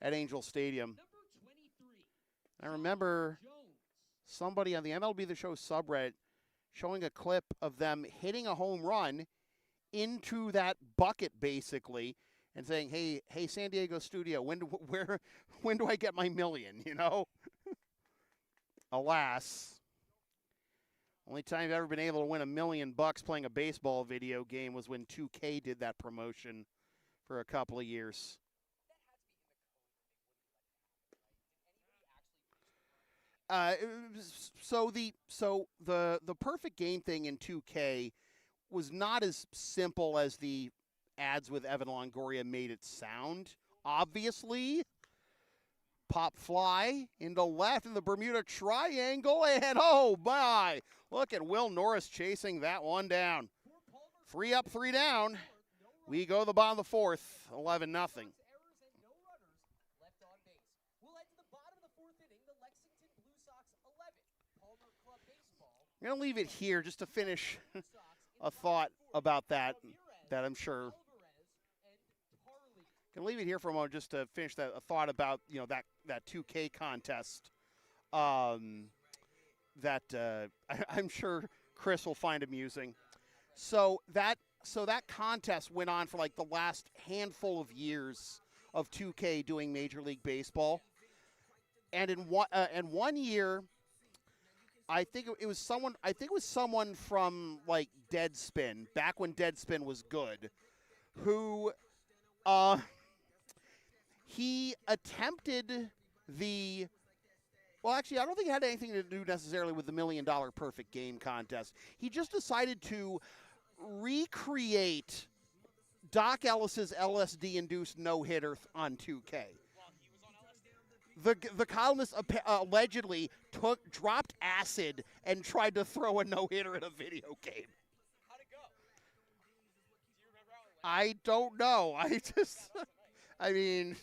at Angel Stadium. I remember somebody on the MLB The Show subreddit showing a clip of them hitting a home run into that bucket, basically, and saying, hey, San Diego studio, when do I get my million, you know? Alas, only time I've ever been able to win $1 million playing a baseball video game was when 2K did that promotion for a couple of years. So the perfect game thing in 2K was not as simple as the ads with Evan Longoria made it sound. Obviously, pop fly into left in the Bermuda Triangle, and oh my, look at Will Norris chasing that one down. 3 up, 3 down. We go to the bottom of the fourth, 11-0. I'm going to leave it here just to finish a thought about that I'm sure. Going to leave it here for a moment just to finish a thought about, you know, that 2K contest that I'm sure Chris will find amusing. So that contest went on for like the last handful of years of 2K doing Major League Baseball. And in one year, I think it was someone from like Deadspin, back when Deadspin was good, who he attempted well, actually, I don't think it had anything to do necessarily with the $1 Million Perfect Game contest. He just decided to recreate Doc Ellis's LSD-induced no-hitter on 2K. The columnist allegedly dropped acid and tried to throw a no-hitter in a video game. How'd it go? Do you remember how it went? I don't know. I mean,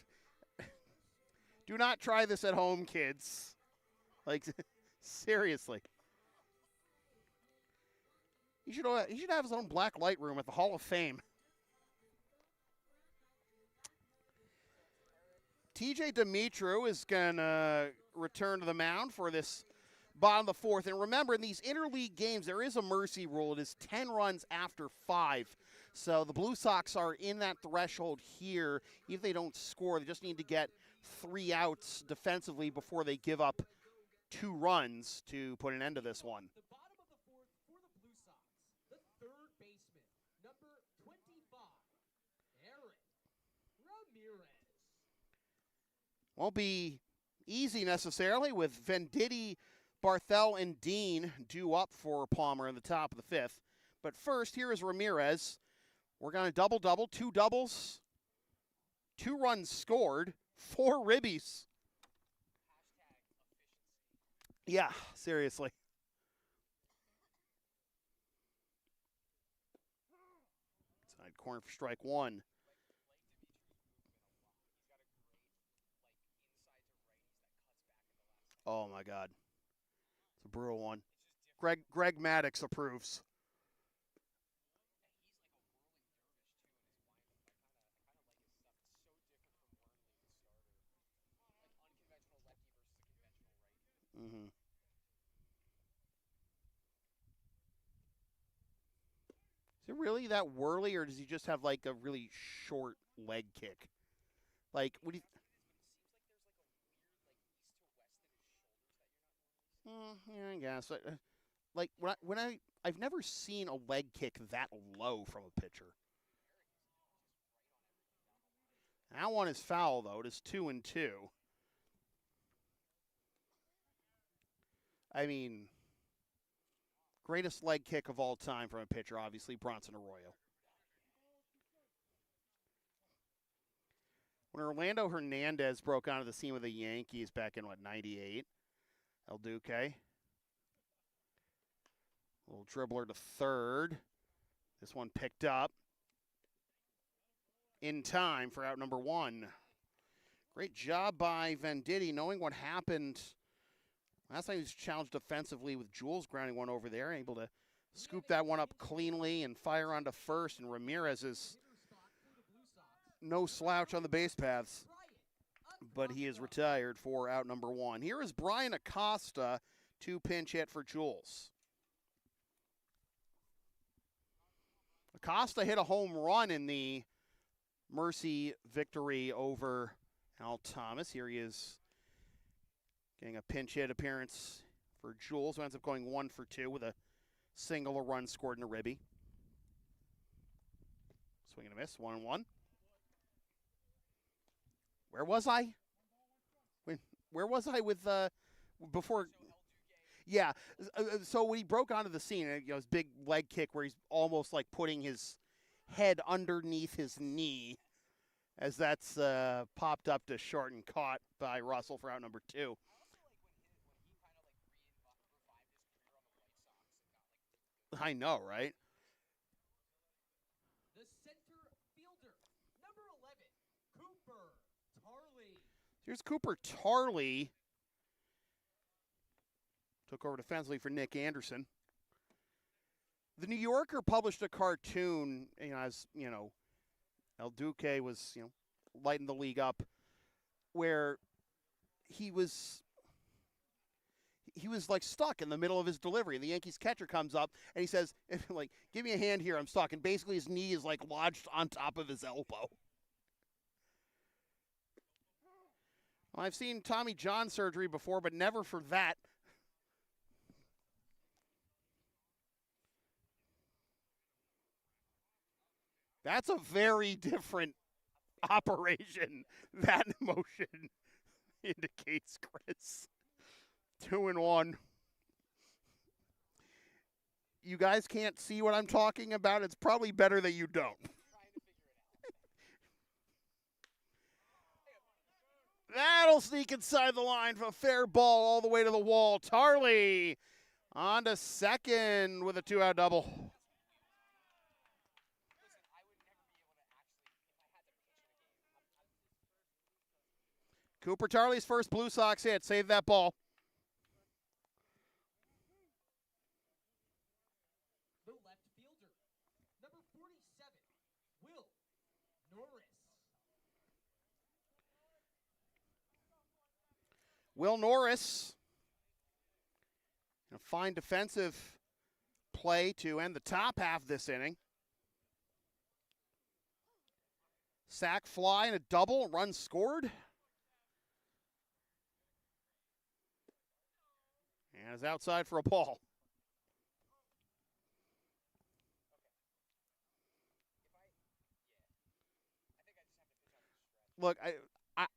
do not try this at home, kids. Like, seriously. He should have his own black light room at the Hall of Fame. TJ Dimitru is going to return to the mound for this bottom of the fourth. And remember, in these interleague games, there is a mercy rule. It is 10 runs after 5. So the Blue Sox are in that threshold here. Even if they don't score, they just need to get 3 outs defensively before they give up 2 runs to put an end to this one. The bottom of the fourth for the Blue Sox, the third baseman, number 25, Aaron Ramirez. Won't be easy necessarily with Venditti, Barthel, and Dean due up for Palmer in the top of the 5th. But first, here is Ramirez. We're going to double-double, 2 doubles, 2 runs scored, 4 ribbies. Yeah, seriously. Inside corner for strike 1. Oh, my God. It's a brutal one. Greg Maddox approves. Mm-hmm. Is it really that whirly, or does he just have like a really short leg kick? Like, what do you? Yeah, I guess. Like I've never seen a leg kick that low from a pitcher. That one is foul though. It is 2-2. I mean, greatest leg kick of all time from a pitcher, obviously Bronson Arroyo. When Orlando Hernandez broke onto the scene with the Yankees back in, 98? El Duque. Little dribbler to third. This one picked up in time for out number 1. Great job by Venditti knowing what happened. Last time he was challenged defensively with Jules grounding one over there, able to scoop that one up cleanly and fire onto first. And Ramirez is no slouch on the base paths, but he is retired for out number 1. Here is Brian Acosta 2 pinch hit for Jules. Acosta hit a home run in the Mercy victory over Al Thomas. Here he is getting a pinch hit appearance for Jules, who ends up going 1 for 2 with a single, a run scored, and a ribby. Swing and a miss, 1-1. Where was I? Where was I with before? Yeah, so when he broke onto the scene, his big leg kick where he's almost like putting his head underneath his knee, as that's popped up to short and caught by Russell for out number 2. I know, right? The center fielder, number 11, Cooper Tarley. Here's Cooper Tarley. Took over defensively for Nick Anderson. The New Yorker published a cartoon, as El Duque was, lighting the league up, where he was like stuck in the middle of his delivery. The Yankees catcher comes up and he says, like, give me a hand here, I'm stuck. And basically his knee is like lodged on top of his elbow. Well, I've seen Tommy John surgery before, but never for that. That's a very different operation. That motion indicates, Chris. 2-1. You guys can't see what I'm talking about. It's probably better that you don't. That'll sneak inside the line for a fair ball all the way to the wall. Tarley on to second with a 2-out double. Cooper Tarley's first Blue Sox hit. Save that ball. The left fielder, number 47, Will Norris. Will Norris, a fine defensive play to end the top half of this inning. Sack fly and a double, run scored. And is outside for a ball. Look,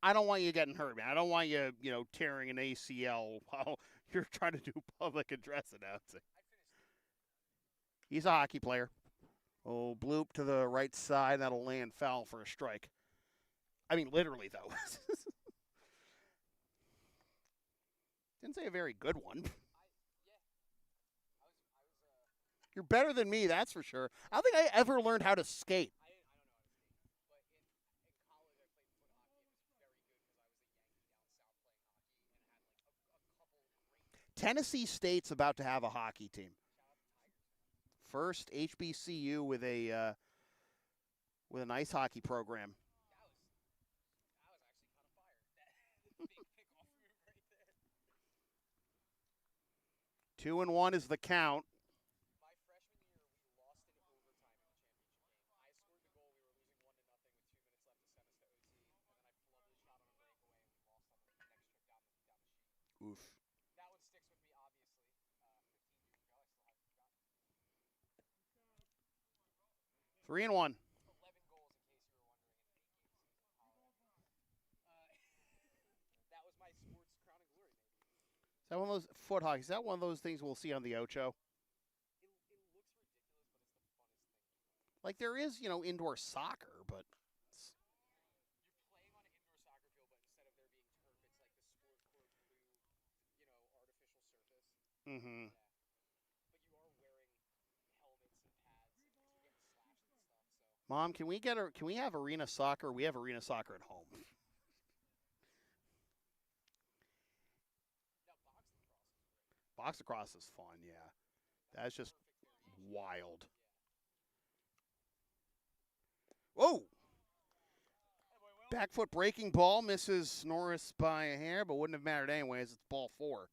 I don't want you getting hurt, man. I don't want you, tearing an ACL while you're trying to do public address announcing. He's a hockey player. Oh, bloop to the right side. That'll land foul for a strike. I mean, literally, though. Didn't say a very good one. You're better than me, that's for sure. I don't think I ever learned how to skate. Tennessee State's about to have a hockey team. First HBCU with an ice hockey program. That was actually kind of fire. Big kickoff move right there. 2-1 is the count. My freshman year, we lost in overtime in the championship game. I scored the goal. We were losing 1-0 with 2 minutes left to send us to OT, and then I flubbed the shot on a breakaway, and we lost on the next trip down the sheet. Oof. That one sticks with me, obviously. 15 years ago, I still have 3-1. 11 goals, in case you were wondering, in an 8-game season in Colorado. That was my sports crowning glory, maybe. Is that one of those foot hockey? Is that one of those things we'll see on the Ocho? It looks ridiculous, but it's the funnest thing. Like there is, indoor soccer, but You're playing on an indoor soccer field, but instead of there being turf, it's like the sport court blue, artificial surface. mm-hmm. Yeah. But you are wearing helmets and pads, and you're getting slashed and stuff. So Mom, can we have arena soccer? We have arena soccer at home. now box lacrosse is great. Box lacrosse is fun, yeah. That's just wild. Whoa! Back foot breaking ball misses Norris by a hair, but wouldn't have mattered anyways. It's ball 4.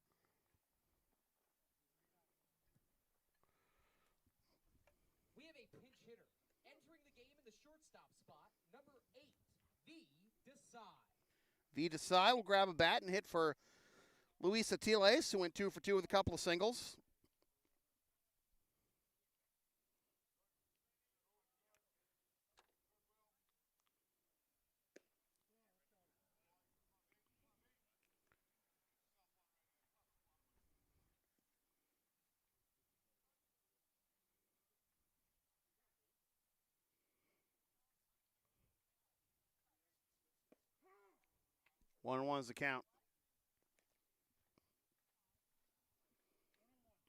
pinch hitter. Entering the game in the shortstop spot, number 8, V. Desai. V. Desai will grab a bat and hit for Luis Atiles, who went 2 for 2 with a couple of singles. One and one is the count.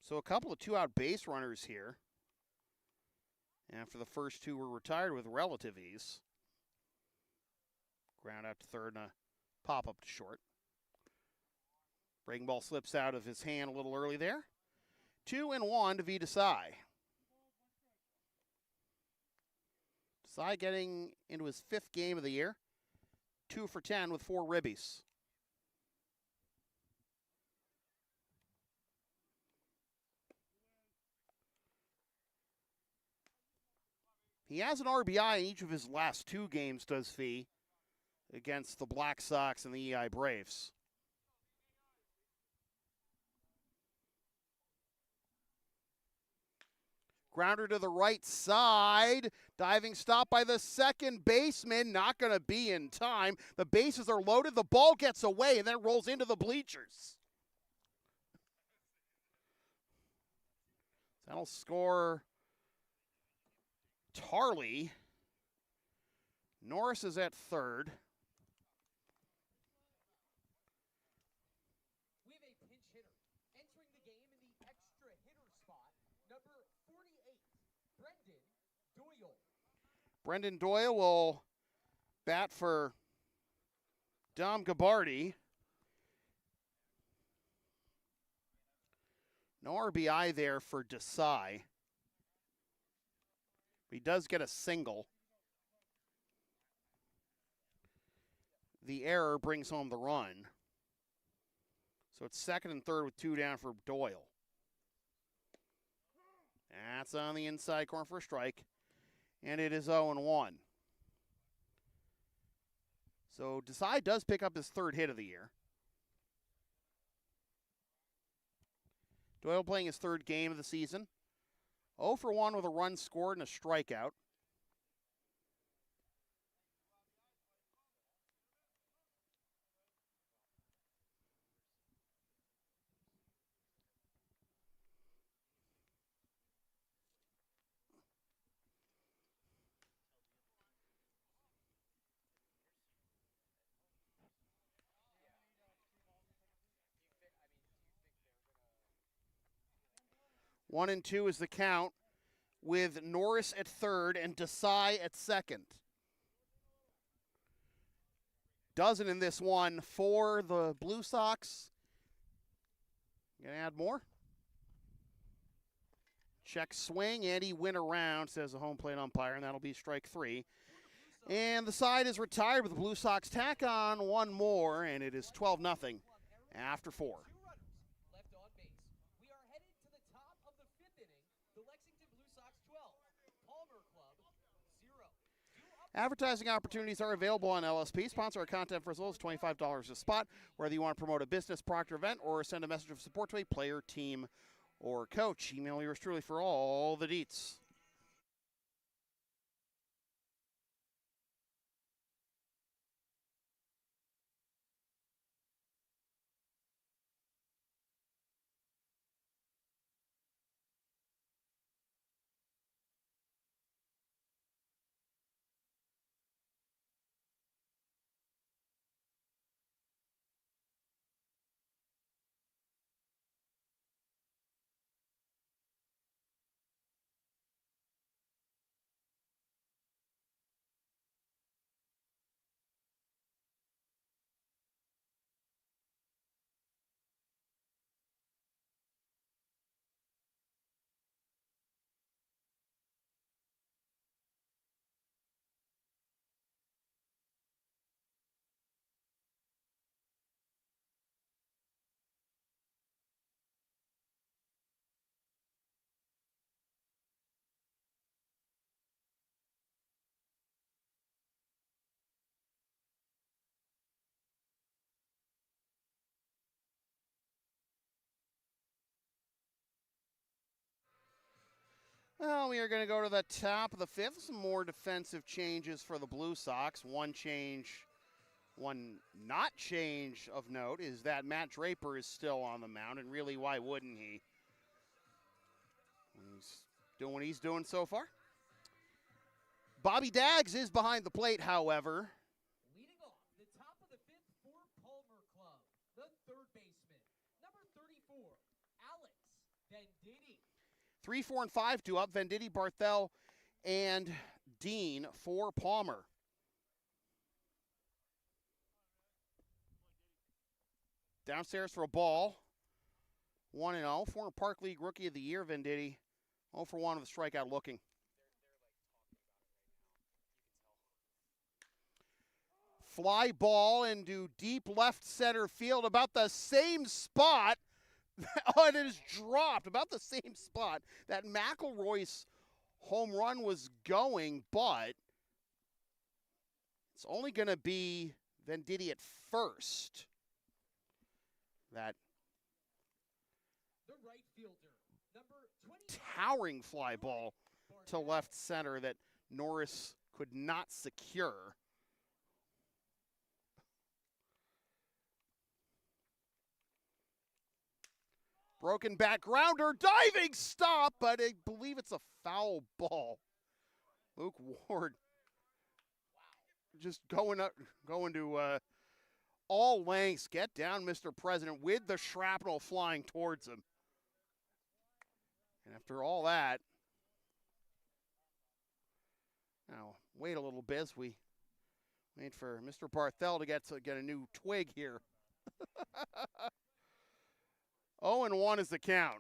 So a couple of two-out base runners here. After the first two were retired with relative ease. Ground out to third and a pop-up to short. Breaking ball slips out of his hand a little early there. 2 and 1 to V. Desai. Desai getting into his 5th game of the year. 2 for 10 with 4 ribbies. He has an RBI in each of his last 2 games, does V, against the Black Sox and the EI Braves. Grounder to the right side. Diving stop by the second baseman. Not going to be in time. The bases are loaded. The ball gets away and then rolls into the bleachers. That'll score Tarley. Norris is at third. We have a pinch hitter. Entering the game in the extra hitter spot, number 48, Brendan Doyle. Brendan Doyle will bat for Dom Gabardi. No RBI there for Desai. He does get a single. The error brings home the run. So it's second and third with 2 down for Doyle. That's on the inside corner for a strike. And it is 0-1. So Desai does pick up his 3rd hit of the year. Doyle playing his 3rd game of the season. 0 for 1 with a run scored and a strikeout. One and 2 is the count, with Norris at third and Desai at second. Dozen in this one for the Blue Sox. Gonna add more. Check swing, and he went around, says the home plate umpire, and that'll be strike 3. And the side is retired with the Blue Sox tack on one more, and it is 12-0 after 4. 2 runners left on base. We are headed to the top of the 5th inning. The Lexington Blue Sox 12, Palmer Club 0. Advertising opportunities are available on LSP. Sponsor our content for as low as $25 a spot, whether you want to promote a business, proctor event, or send a message of support to a player, team, or coach. Email yours truly for all the deets. Well, we are going to go to the top of the fifth. Some more defensive changes for the Blue Sox. One not change of note is that Matt Draper is still on the mound, and really, why wouldn't he? He's doing what he's doing so far. Bobby Daggs is behind the plate, however. Leading off the top of the fifth for Palmer Club, the third baseman, number 34, Alex Venditti. 3, 4, and 5 due up. Venditti, Barthel, and Dean for Palmer. Downstairs for a ball. 1-0. Former Park League Rookie of the Year, Venditti. 0 for 1 of the strikeout looking. Fly ball into deep left center field, about the same spot. Oh, it is dropped, about the same spot that McElroy's home run was going, but it's only going to be Venditti at first. That The right fielder, number 20, towering fly ball to left center that Norris could not secure. Broken back grounder, diving stop, but I believe it's a foul ball. Luke Ward just going to all lengths. Get down, Mr. President, with the shrapnel flying towards him. And after all that, now wait a little bit as we wait for Mr. Barthel to get a new twig here. 0-1 is the count.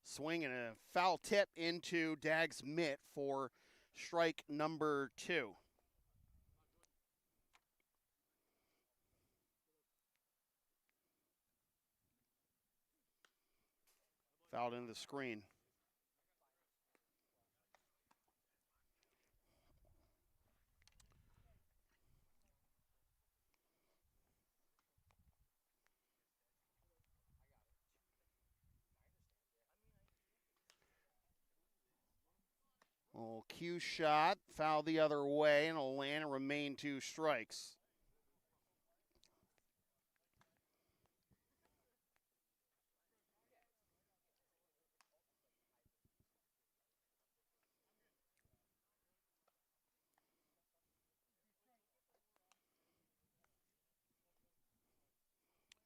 Swing and a foul tip into Dag's mitt for strike number 2. Fouled into the screen. Little cue shot, foul the other way, and it'll land and remain 2 strikes.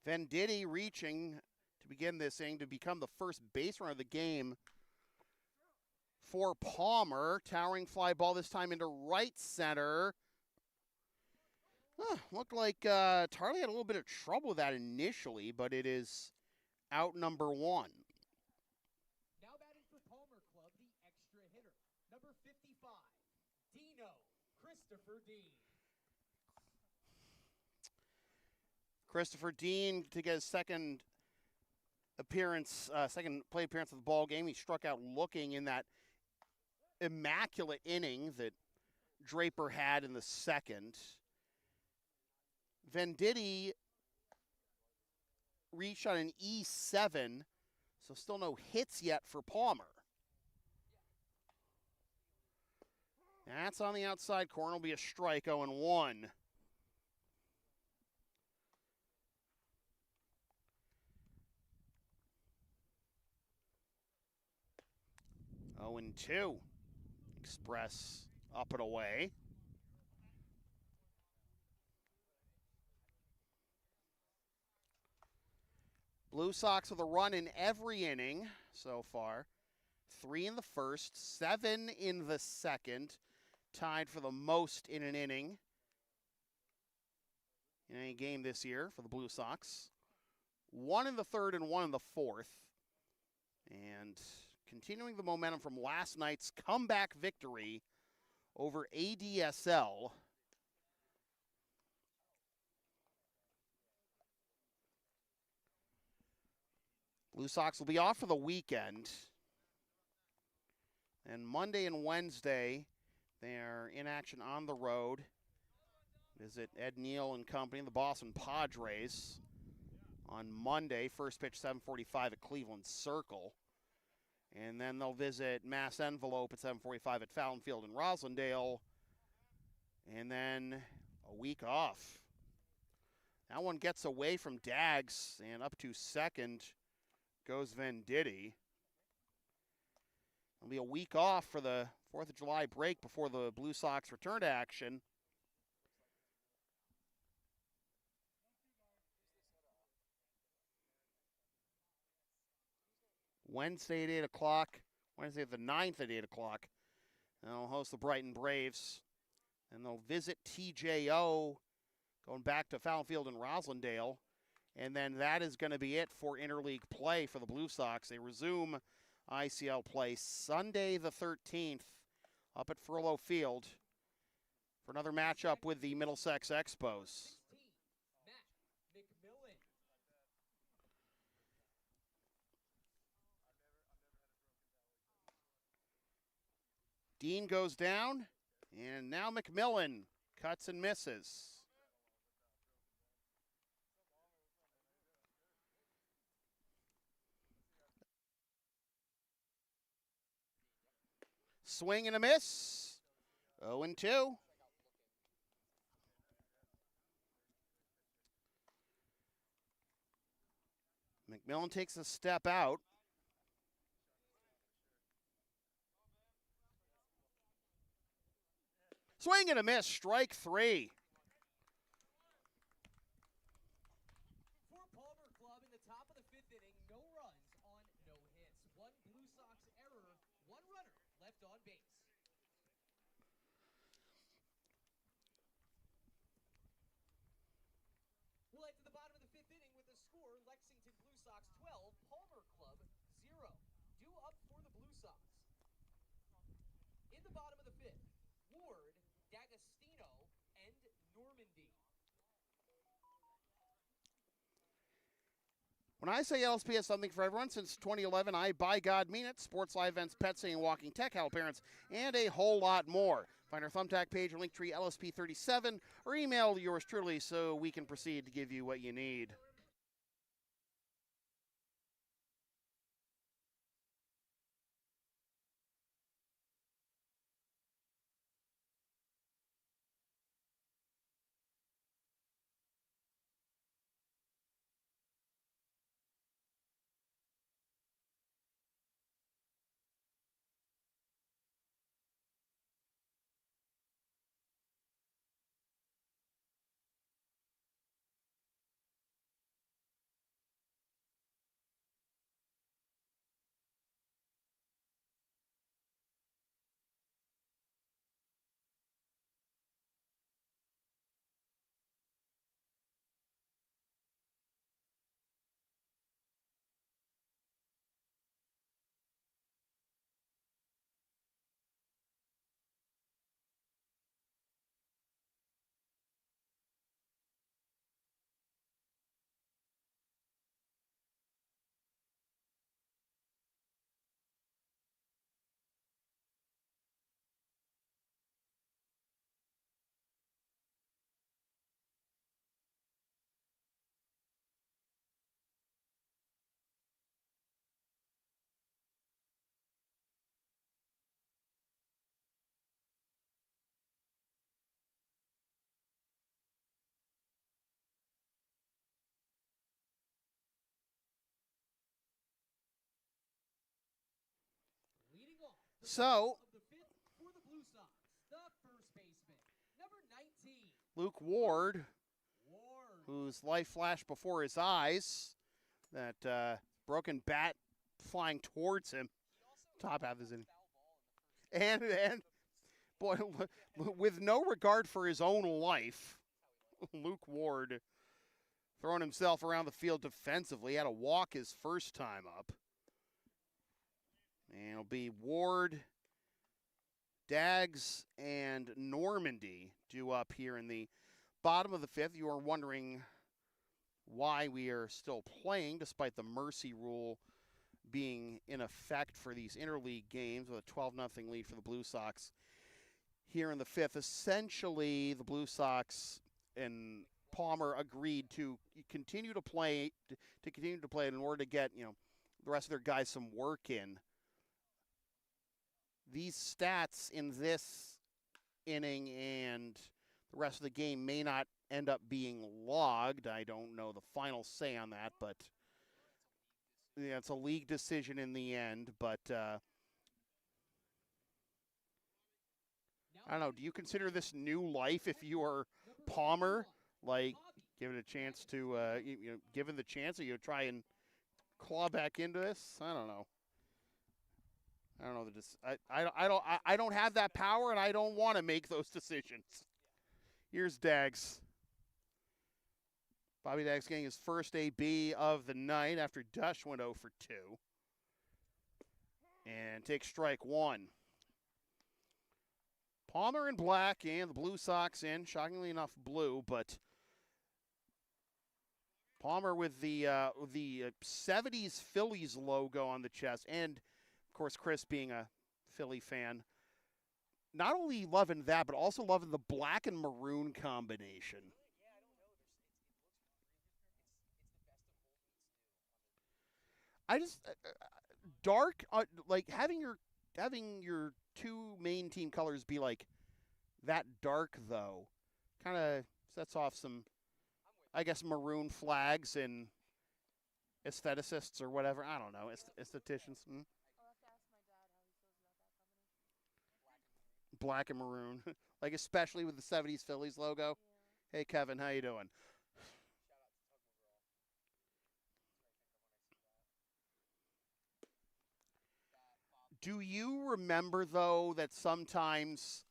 Venditti reaching to begin this inning to become the first base runner of the game for Palmer. Towering fly ball this time into right center. Looked like Tarley had a little bit of trouble with that initially, but it is out number 1. Now batting for Palmer Club, the extra hitter, number 55, Dino Christopher Dean. Christopher Dean to get his second plate appearance of the ball game. He struck out looking in that immaculate inning that Draper had in the second. Venditti reached on an E7, so still no hits yet for Palmer. That's on the outside corner. Will be a strike, 0-1. Oh, and 2. Express up and away. Blue Sox with a run in every inning so far. 3 in the first, 7 in the second. Tied for the most in an inning in any game this year for the Blue Sox. 1 in the third and 1 in the fourth. And continuing the momentum from last night's comeback victory over ADSL. Blue Sox will be off for the weekend. And Monday and Wednesday, They're in action on the road. Visit Ed Neal and company, the Boston Padres, on Monday. First pitch 7:45 at Cleveland Circle. And then they'll visit Mass Envelope at 7:45 at Fallon Field in Roslindale. And then a week off. That one gets away from Dags, and up to second goes Venditti. It'll be a week off for the 4th of July break before the Blue Sox return to action. Wednesday at 8 o'clock, Wednesday the 9th at 8 o'clock. They'll host the Brighton Braves. And they'll visit TJO, going back to Fallon Field in Roslindale. And then that is going to be it for interleague play for the Blue Sox. They resume ICL play Sunday the 13th up at Furlow Field for another matchup with the Middlesex Expos. Dean goes down, and now McMillan cuts and misses. Swing and a miss. 0-2. McMillan takes a step out. Swing and a miss. Strike 3. For Palmer Club in the top of the 5th inning, no runs on no hits. One Blue Sox error, one runner left on base. We'll head to the bottom of the 5th inning with the score: Lexington Blue Sox 12, Palmer Club 0. Due up for the Blue Sox. In the bottom of the 5th, Ward, D'Agostino, and Normandy. When I say LSP has something for everyone, since 2011, I, by God, mean it. Sports, live events, pet sitting, walking, tech, health, parents, and a whole lot more. Find our Thumbtack page or Linktree LSP37, or email yours truly so we can proceed to give you what you need. Leading off the So, top of the 5th for the Blue Sox, the first baseman, number 19. Luke Ward, Ward. whose life flashed before his eyes, that broken bat flying towards him, top half of his inning. And boy, with no regard for his own life, Luke Ward throwing himself around the field defensively. He had to walk his first time up. And it'll be Ward, Dags, and Normandy due up here in the bottom of the 5th. You are wondering why we are still playing despite the mercy rule being in effect for these interleague games with a 12-0 lead for the Blue Sox here in the fifth. Essentially, the Blue Sox and Palmer agreed to continue to play, in order to get the rest of their guys some work in. These stats in this inning and the rest of the game may not end up being logged. I don't know the final say on that, but yeah, it's a league decision in the end. But I don't know. Do you consider this new life if you are Palmer? Like, given a chance to, given the chance, that you try and claw back into this? I don't know. I don't know. I don't have that power, and I don't want to make those decisions. Here's Daggs. Bobby Daggs getting his first AB of the night after Dush went 0 for 2. And takes strike one. Palmer in black and the Blue Sox in, shockingly enough, blue, but Palmer with the 70s Phillies logo on the chest, and of course Chris being a Philly fan, not only loving that, but also loving the black and maroon combination. I just dark, like having your two main team colors be like that dark, though, kind of sets off some, I guess, maroon flags and aestheticists or whatever. I don't know, estheticians. Black and maroon, like especially with the 70s Phillies logo. Yeah. Hey, Kevin, how you doing? Do you remember, though, that sometimes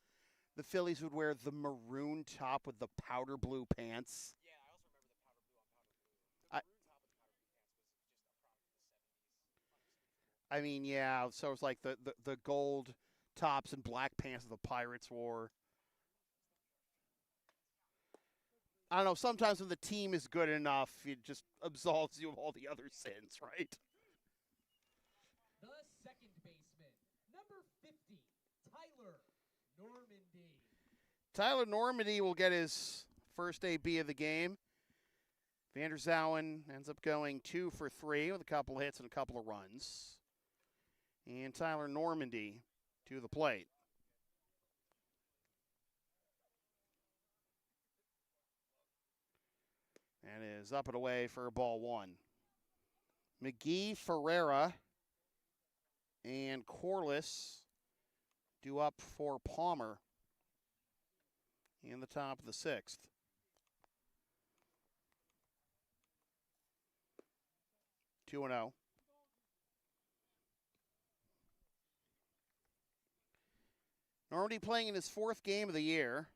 the Phillies would wear the maroon top with the powder blue pants? Yeah, I also remember the powder blue on powder blue. The maroon top with the powder blue pants was just a product of the 70s. I mean, yeah, so it's like the gold tops and black pants the Pirates wore. I don't know, sometimes when the team is good enough, it just absolves you of all the other sins, right? The second baseman, number 50, Tyler Normandy. Tyler Normandy will get his first AB of the game. Vander Zowen ends up going 2 for 3 with a couple hits and a couple of runs. And Tyler Normandy to the plate. And is up and away for ball one. McGee, Ferreira, and Corliss due up for Palmer in the top of the sixth. Two and 0. Normandy playing in his fourth game of the year.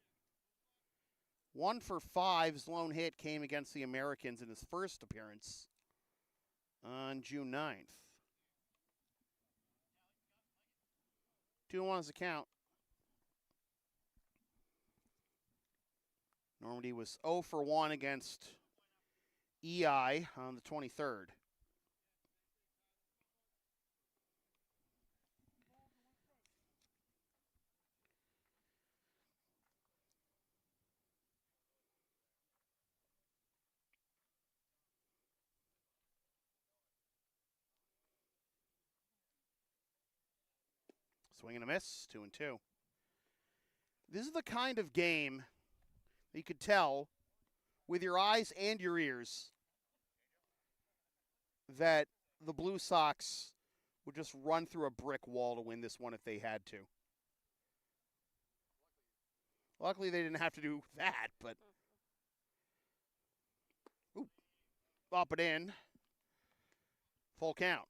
1 for 5. His lone hit came against the Americans in his first appearance on June 9th. 2-1 is the count. Normandy was 0 for 1 against EI on the 23rd. Swing and a miss, 2-2. This is the kind of game that you could tell with your eyes and your ears that the Blue Sox would just run through a brick wall to win this one if they had to. Luckily, they didn't have to do that, but up and in. Full count.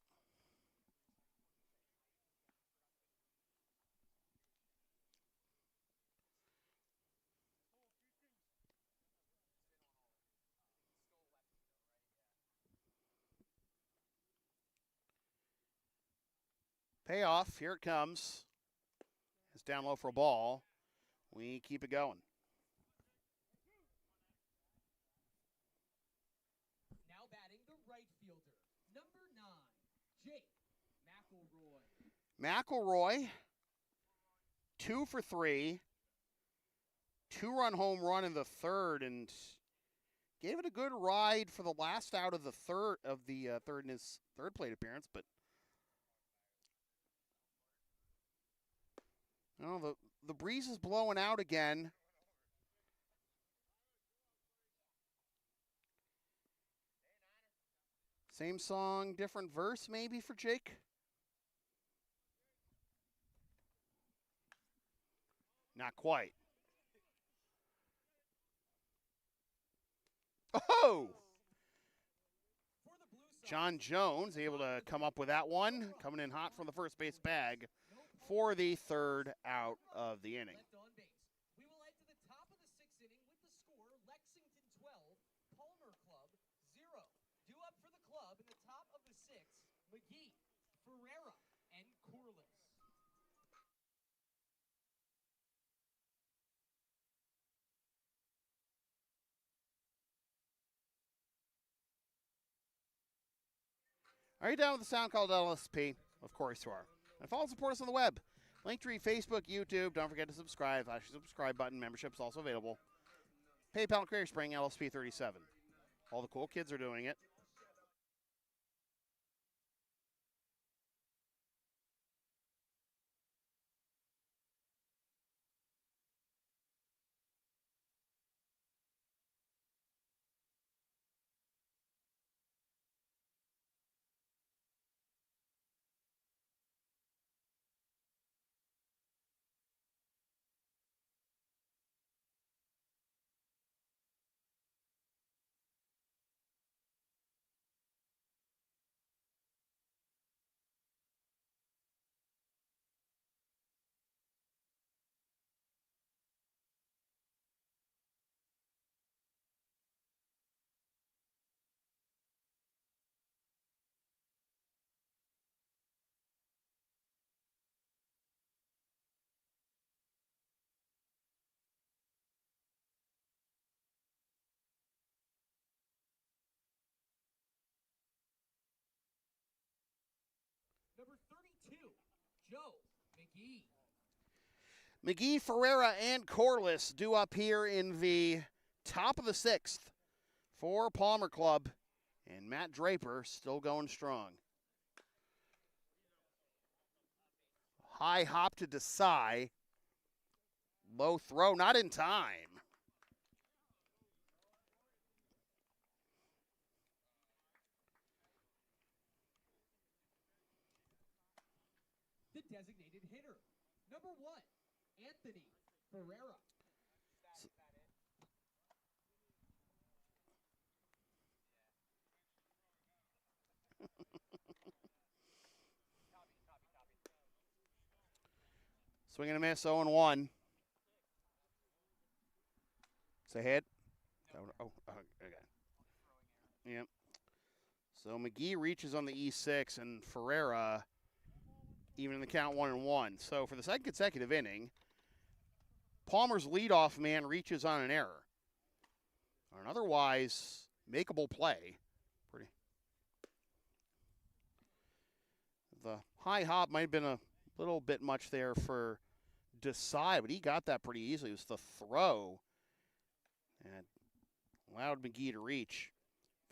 Payoff, here it comes. It's down low for a ball. We keep it going. Now batting the right fielder, number 9, Jake McElroy. McElroy, 2 for 3 2-run home run in the third and gave it a good ride for the last out of the third in his third plate appearance, but the breeze is blowing out again. Same song, different verse maybe for Jake? Not quite. Oh! John Jones able to come up with that one, coming in hot from the first base bag for the third out of the inning. We will head to the top of the sixth inning with the score, Lexington 12, Palmer Club 0. Due up for the club in the top of the sixth, McGee, Ferreira, and Corliss. Are you down with the sound called LSP? Of course you are. And follow and support us on the web. Linktree, Facebook, YouTube. Don't forget to subscribe. Flash the subscribe button. Membership's also available. PayPal, Career Spring, LSP 37. All the cool kids are doing it. Number 32, Joe McGee. McGee, Ferreira, and Corliss due up here in the top of the sixth for Palmer Club. And Matt Draper still going strong. High hop to Desai. Low throw, not in time. The designated hitter, number 1, Anthony Ferreira. Swing and a miss, 0-1. It's a hit. Oh, okay. Yep. So McGee reaches on the E6, and Ferreira even in the count 1-1. So for the second consecutive inning, Palmer's leadoff man reaches on an error. An otherwise makeable play. Pretty. The high hop might have been a little bit much there for Desai, but he got that pretty easily. It was the throw and allowed McGee to reach.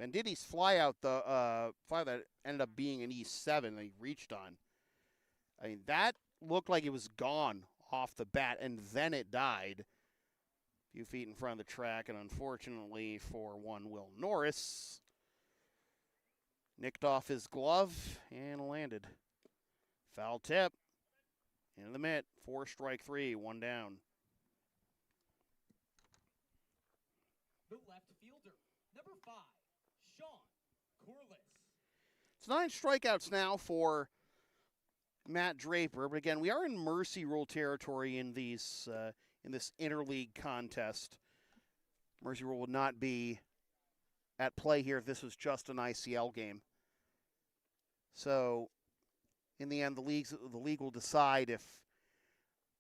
Venditti's fly out, the fly that ended up being an E7 that he reached on. I mean, that looked like it was gone off the bat, and then it died a few feet in front of the track, and unfortunately for one Will Norris, nicked off his glove and landed. Foul tip. Into the mitt. 4 strike 3, 1 down. The left fielder, number 5, Sean Corliss. It's 9 strikeouts now for Matt Draper, but again, we are in mercy rule territory in these in this interleague contest. Mercy rule would not be at play here if this was just an ICL game. So, in the end, the league will decide if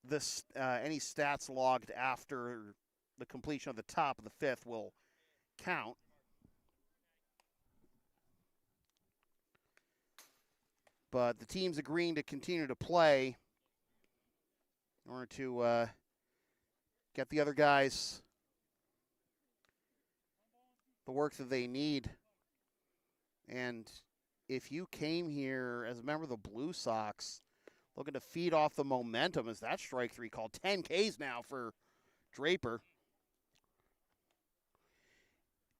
this any stats logged after the completion of the top of the 5th will count. But the team's agreeing to continue to play in order to get the other guys the work that they need. And if you came here as a member of the Blue Sox looking to feed off the momentum, as that strike three called, 10 Ks now for Draper.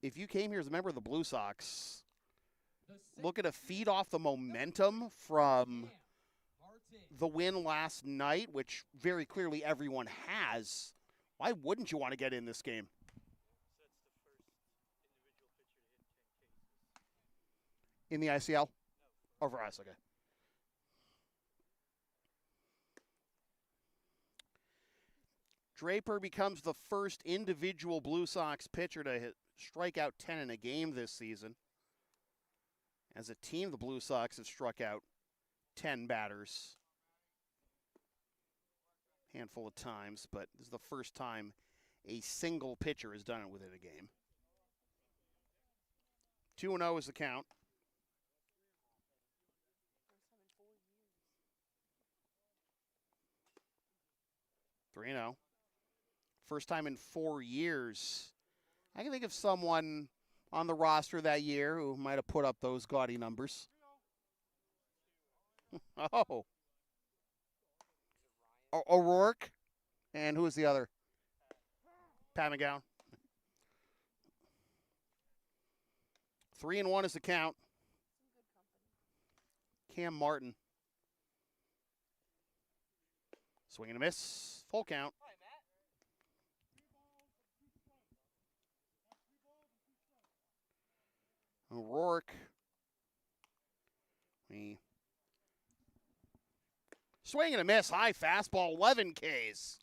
If you came here as a member of the Blue Sox looking to feed off the momentum from the win last night, which very clearly everyone has, why wouldn't you want to get in this game? In the ICL? Or for us, okay. Draper becomes the first individual Blue Sox pitcher to strike out 10 in a game this season. As a team, the Blue Sox have struck out 10 batters a handful of times, but this is the first time a single pitcher has done it within a game. 2-0 is the count. 3-0. First time in 4 years. I can think of someone on the roster that year who might have put up those gaudy numbers. Oh. O'Rourke. And who was the other? Pat McGowan. 3-1 is the count. Cam Martin. Swing and a miss. Full count. O'Rourke. Swing and a miss. High fastball. 11 Ks.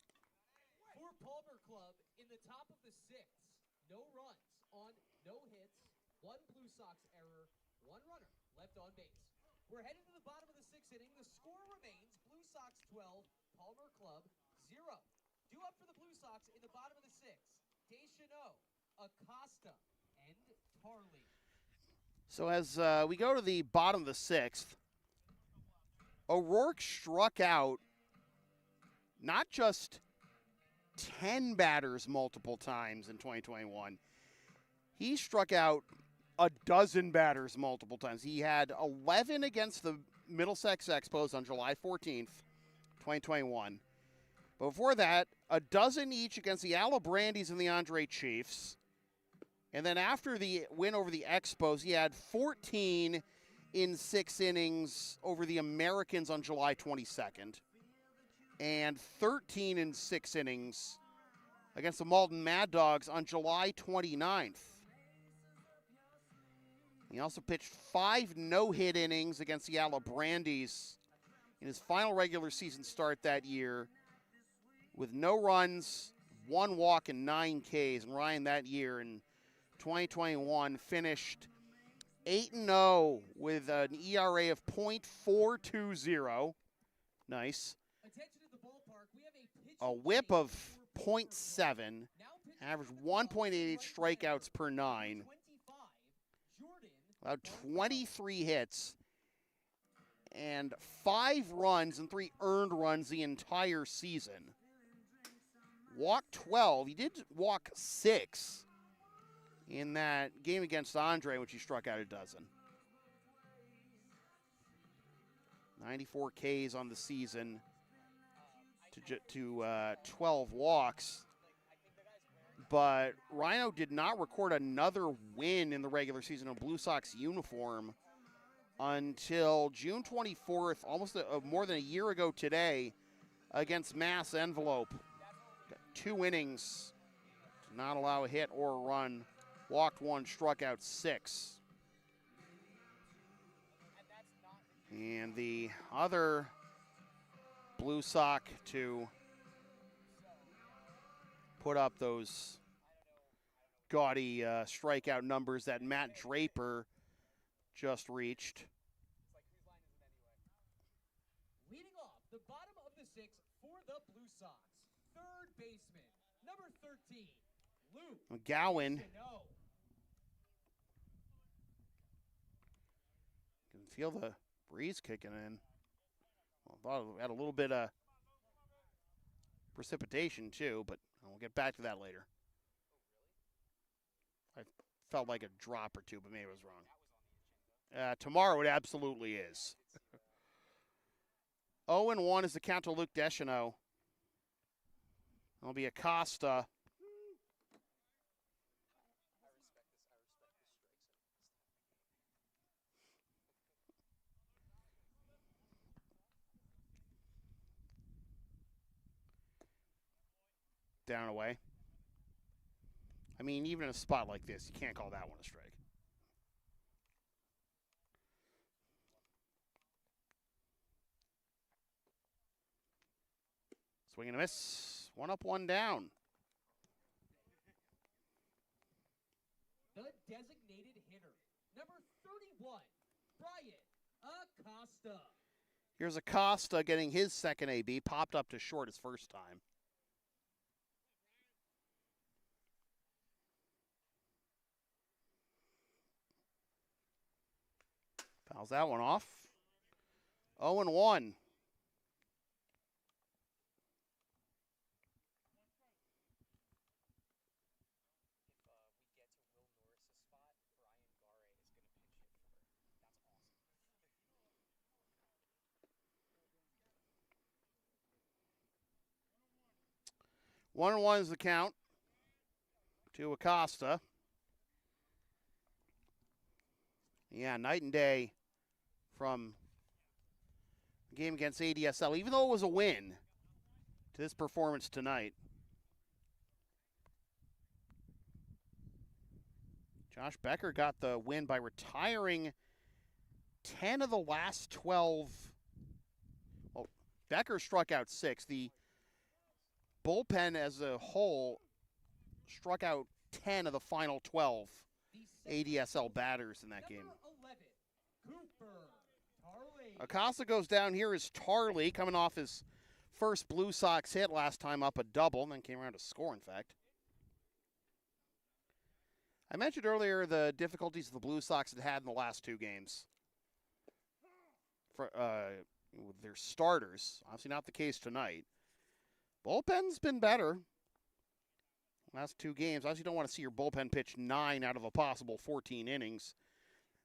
For Palmer Club in the top of the sixth. No runs on no hits. 1 Blue Sox error. 1 runner left on base. We're headed to the bottom of the 6th inning. The score remains Blue Sox 12, Palmer Club 0. Due up for the Blue Sox in the bottom of the 6th. Deschanel, Acosta, and Tarley. So as we go to the bottom of the 6th, O'Rourke struck out not just 10 batters multiple times in 2021. He struck out a dozen batters multiple times. He had 11 against the Middlesex Expos on July 14th, 2021. Before that, a dozen each against the Alabrandis and the Andre Chiefs. And then after the win over the Expos, he had 14 in 6 innings over the Americans on July 22nd. And 13 in 6 innings against the Malden Mad Dogs on July 29th. He also pitched 5 no-hit innings against the Alabrandis in his final regular season start that year with no runs, 1 walk, and 9 Ks. And Ryan that year in 2021 finished 8-0 with an ERA of .420. Nice. A whip of .7, averaged 1.88 strikeouts per 9. Allowed 23 hits and 5 runs and 3 earned runs the entire season. Walked 12. He did walk 6 in that game against Andre, which he struck out a dozen. 94 Ks on the season to 12 walks. But Rhino did not record another win in the regular season in a Blue Sox uniform until June 24th, almost more than a year ago today, against Mass Envelope. Got 2 innings, did not allow a hit or a run. Walked 1, struck out 6. And the other Blue Sox to put up those gaudy strikeout numbers that Matt Draper just reached. Leading off the bottom of the 6th for the Blue Sox, third baseman, number 13, Lou McGowan. Deschanel. Can feel the breeze kicking in. Well, I thought it had a little bit of precipitation too, but We'll get back to that later. I felt like a drop or two, but maybe I was wrong. Tomorrow it absolutely is. 0-1 is the count to Luke Deschanel. It'll be Acosta. Down away. I mean, even in a spot like this, you can't call that one a strike. Swing and a miss. 1 up, 1 down. The designated hitter, number 31, Brian Acosta. Here's Acosta getting his second AB. Popped up to short his first time. Fouls that one off. 0-1. If we get to Will Norris's spot, Brian Gare is going to pinch hit for. That's awesome. 1-1 is the count to Acosta. Yeah, night and day from the game against ADSL, even though it was a win, to this performance tonight. Josh Becker got the win by retiring 10 of the last 12. Well, Becker struck out 6. The bullpen as a whole struck out 10 of the final 12 ADSL batters in that game. 11, Cooper Tarley. Acosta goes down here as Tarley, coming off his first Blue Sox hit last time up a double, and then came around to score, in fact. I mentioned earlier the difficulties the Blue Sox had in the last 2 games for with their starters. Obviously not the case tonight. Bullpen's been better. Last 2 games, obviously you don't want to see your bullpen pitch 9 out of a possible 14 innings.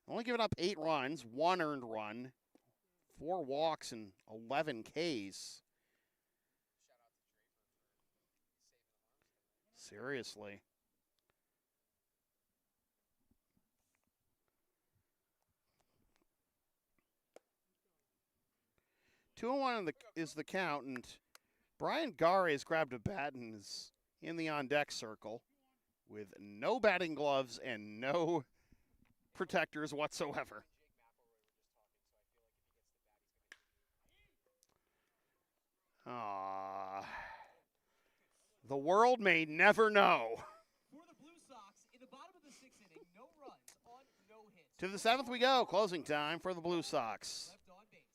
Only given up 8 runs, 1 earned run, 4 walks, and 11 Ks. Seriously. Two and 1 is the count, and Brian Gare has grabbed a bat and is in the on-deck circle with no batting gloves and no protectors whatsoever. The world may never know. For the Blue Sox, in the bottom of the 6th inning, no runs on no hits. To the 7th we go. Closing time for the Blue Sox. Left on base.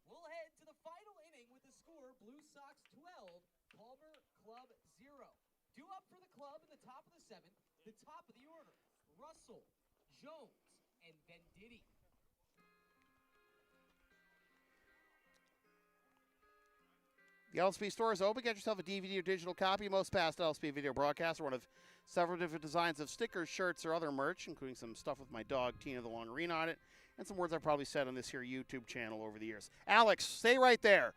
We'll head to the final inning with the score Blue Sox 12, Palmer Club 0. Due up for the club in the top of the 7th, the top of the order, Russell, Jones, and Venditti. The LSP store is open. Get yourself a DVD or digital copy of most past LSP video broadcasts, or one of several different designs of stickers, shirts, or other merch, including some stuff with my dog, Tina the Longarine, on it, and some words I've probably said on this here YouTube channel over the years. Alex, stay right there.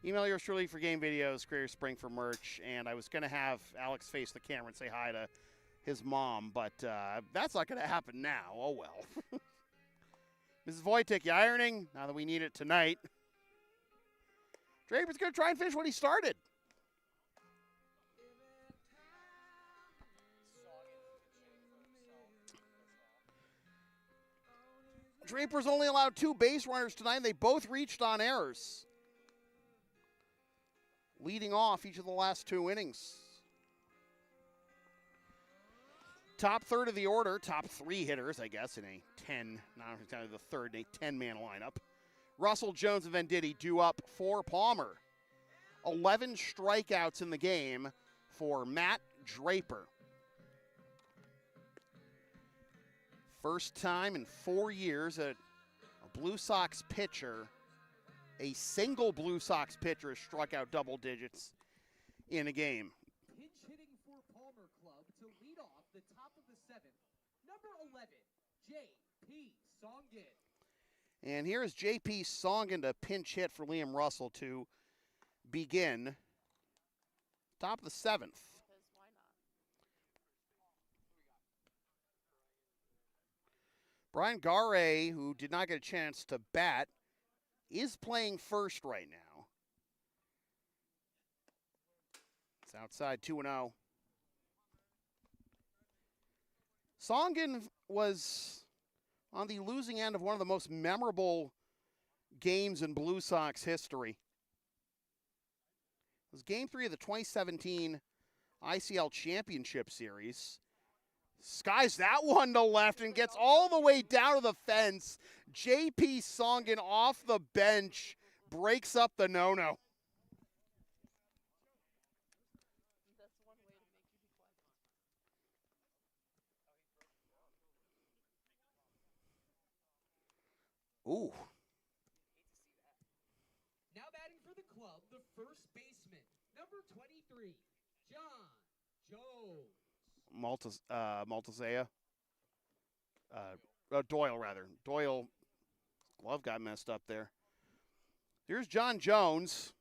Email yours truly for game videos, Creator Spring for merch, and I was going to have Alex face the camera and say hi to his mom, but that's not going to happen now. Oh, well. Mrs. Wojcik, you ironing? Now that we need it tonight. Draper's going to try and finish what he started. Draper's only allowed 2 base runners tonight, and they both reached on errors, leading off each of the last 2 innings. Top third of the order, top 3 hitters, I guess, in a 10, not entirely the third, in a 10-man lineup. Russell, Jones, and Venditti due up for Palmer. 11 strikeouts in the game for Matt Draper. First time in 4 years that a Blue Sox pitcher, a single Blue Sox pitcher, has struck out double digits in a game. the top of the 7th, number 11, J.P. Songin. And here is J.P. Songin to pinch hit for Liam Russell to begin. Top of the 7th. Because why not? Brian Gare, who did not get a chance to bat, is playing first right now. It's outside 2-0. Songin was on the losing end of one of the most memorable games in Blue Sox history. It was Game 3 of the 2017 ICL Championship Series. Skies that one to left and gets all the way down to the fence. J.P. Songin off the bench breaks up the no-no. That's one way to make you be quiet. Ooh. Now batting for the club, the first baseman, number 23, John Jones. Maltazea. Doyle, rather. Doyle, glove got messed up there. Here's John Jones.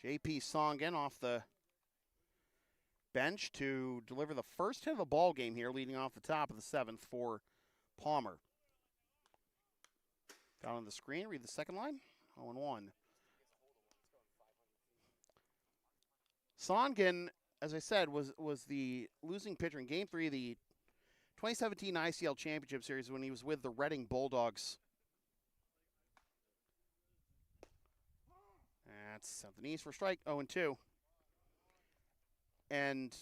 J.P. Songin off the bench to deliver the first hit of the ball game here, leading off the top of the 7th for Palmer. Down on the screen, read the second line. 0-1. Songin, as I said, was the losing pitcher in Game 3 of the 2017 ICL Championship Series when he was with the Reading Bulldogs. That's something east for strike, 0-2. And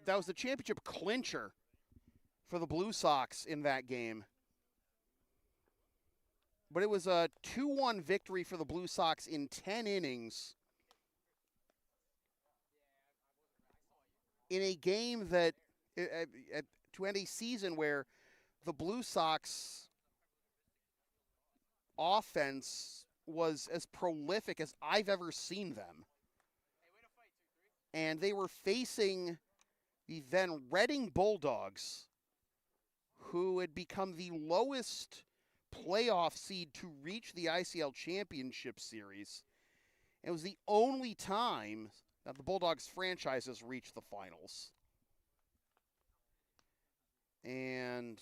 that was the championship clincher for the Blue Sox in that game. But it was a 2-1 victory for the Blue Sox in 10 innings. In a game that, to end a season where the Blue Sox offense was as prolific as I've ever seen them. And they were facing the then Reading Bulldogs, who had become the lowest playoff seed to reach the ICL Championship Series. It was the only time that the Bulldogs franchises reached the finals. And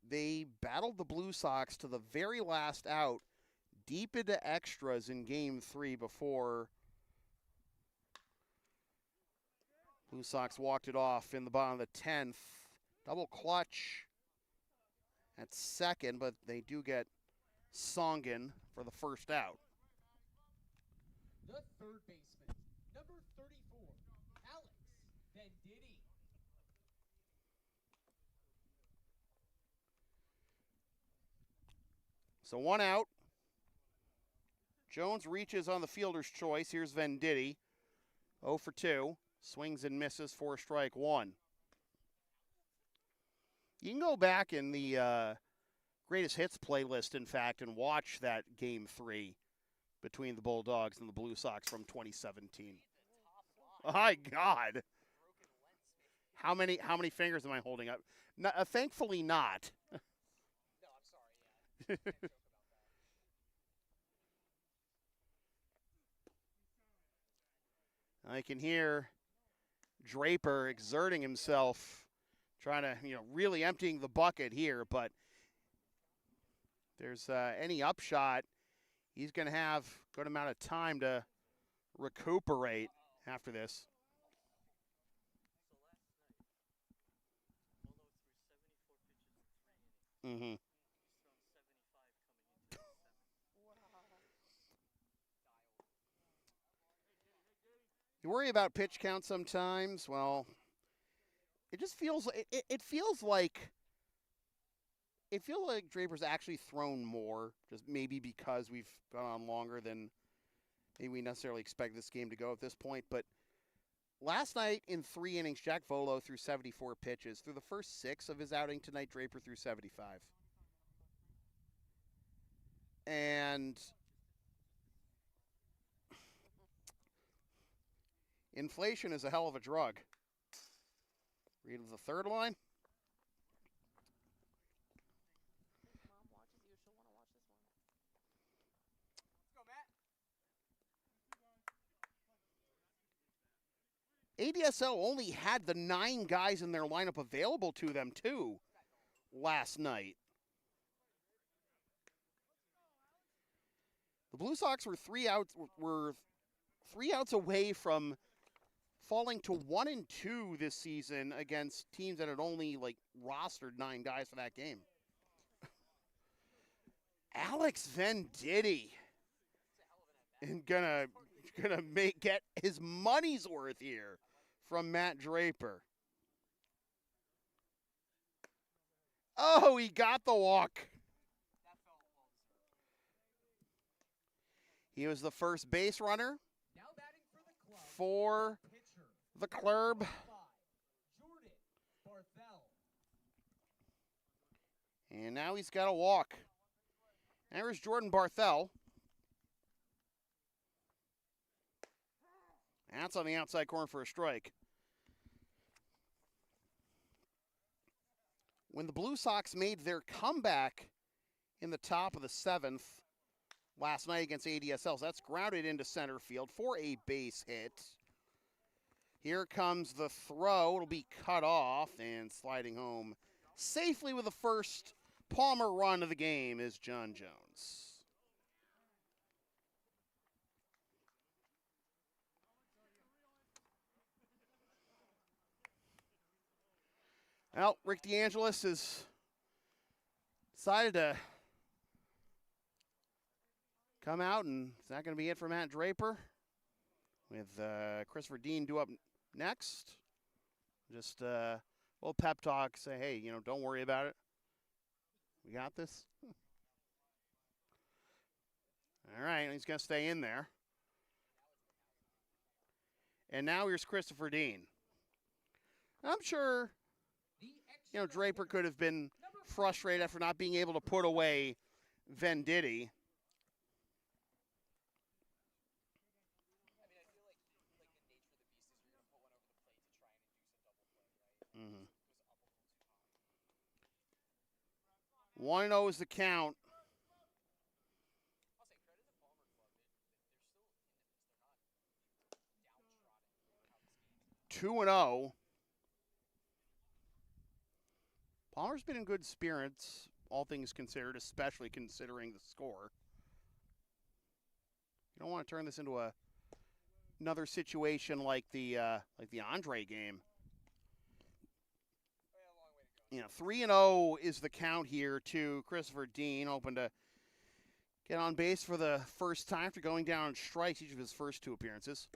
they battled the Blue Sox to the very last out, deep into extras in Game 3 before Blue Sox walked it off in the bottom of the 10th. Double clutch at second, but they do get Songin for the first out. The third baseman, number 34, Alex Venditti. So 1 out. Jones reaches on the fielder's choice. Here's Venditti. 0 for 2. Swings and misses for strike 1. You can go back in the greatest hits playlist, in fact, and watch that Game 3 between the Bulldogs and the Blue Sox from 2017. My God. How many fingers am I holding up? No, thankfully not. No, I'm sorry. Yeah. Can't joke about that. I can hear Draper exerting himself, trying to, really emptying the bucket here, but there's any upshot, he's going to have a good amount of time to recuperate after this. Mm-hmm. You worry about pitch count sometimes. Well, it just feels it feels like Draper's actually thrown more, just maybe because we've gone on longer than maybe we necessarily expect this game to go at this point. But last night in 3 innings, Jack Volo threw 74 pitches. Through the first 6 of his outing tonight, Draper threw 75. And Inflation is a hell of a drug. Read the third line. If mom watches you, she'll want to watch this one. ADSL only had the 9 guys in their lineup available to them, too, last night. The Blue Sox were 3 outs away from falling to 1-2 this season against teams that had only rostered 9 guys for that game. Alex Venditti and gonna get his money's worth here from Matt Draper. Oh, he got the walk. He was the first base runner Now batting for the club. for Pitcher. the club. 5, Jordan Barthel. And now he's got a walk. There's Jordan Barthel. That's on the outside corner for a strike. When the Blue Sox made their comeback in the top of the 7th last night against ADSL, so that's grounded into center field for a base hit. Here comes the throw. It'll be cut off, and sliding home safely with the first Palmer run of the game is John Jones. Well, Rick DeAngelis has decided to come out, and it's not going to be it for Matt Draper, with Christopher Dean due up next. Just a little pep talk, say, hey, don't worry about it. We got this. All right, he's going to stay in there. And now here's Christopher Dean. I'm sure, Draper could have been frustrated after not being able to put away Venditti. Mm-hmm. 1-0 is the count. 2-0. Palmer's been in good spirits, all things considered, especially considering the score. You don't want to turn this into another situation like the Andre game. 3-0 is the count here to Christopher Dean, hoping to get on base for the first time after going down on strikes each of his first 2 appearances.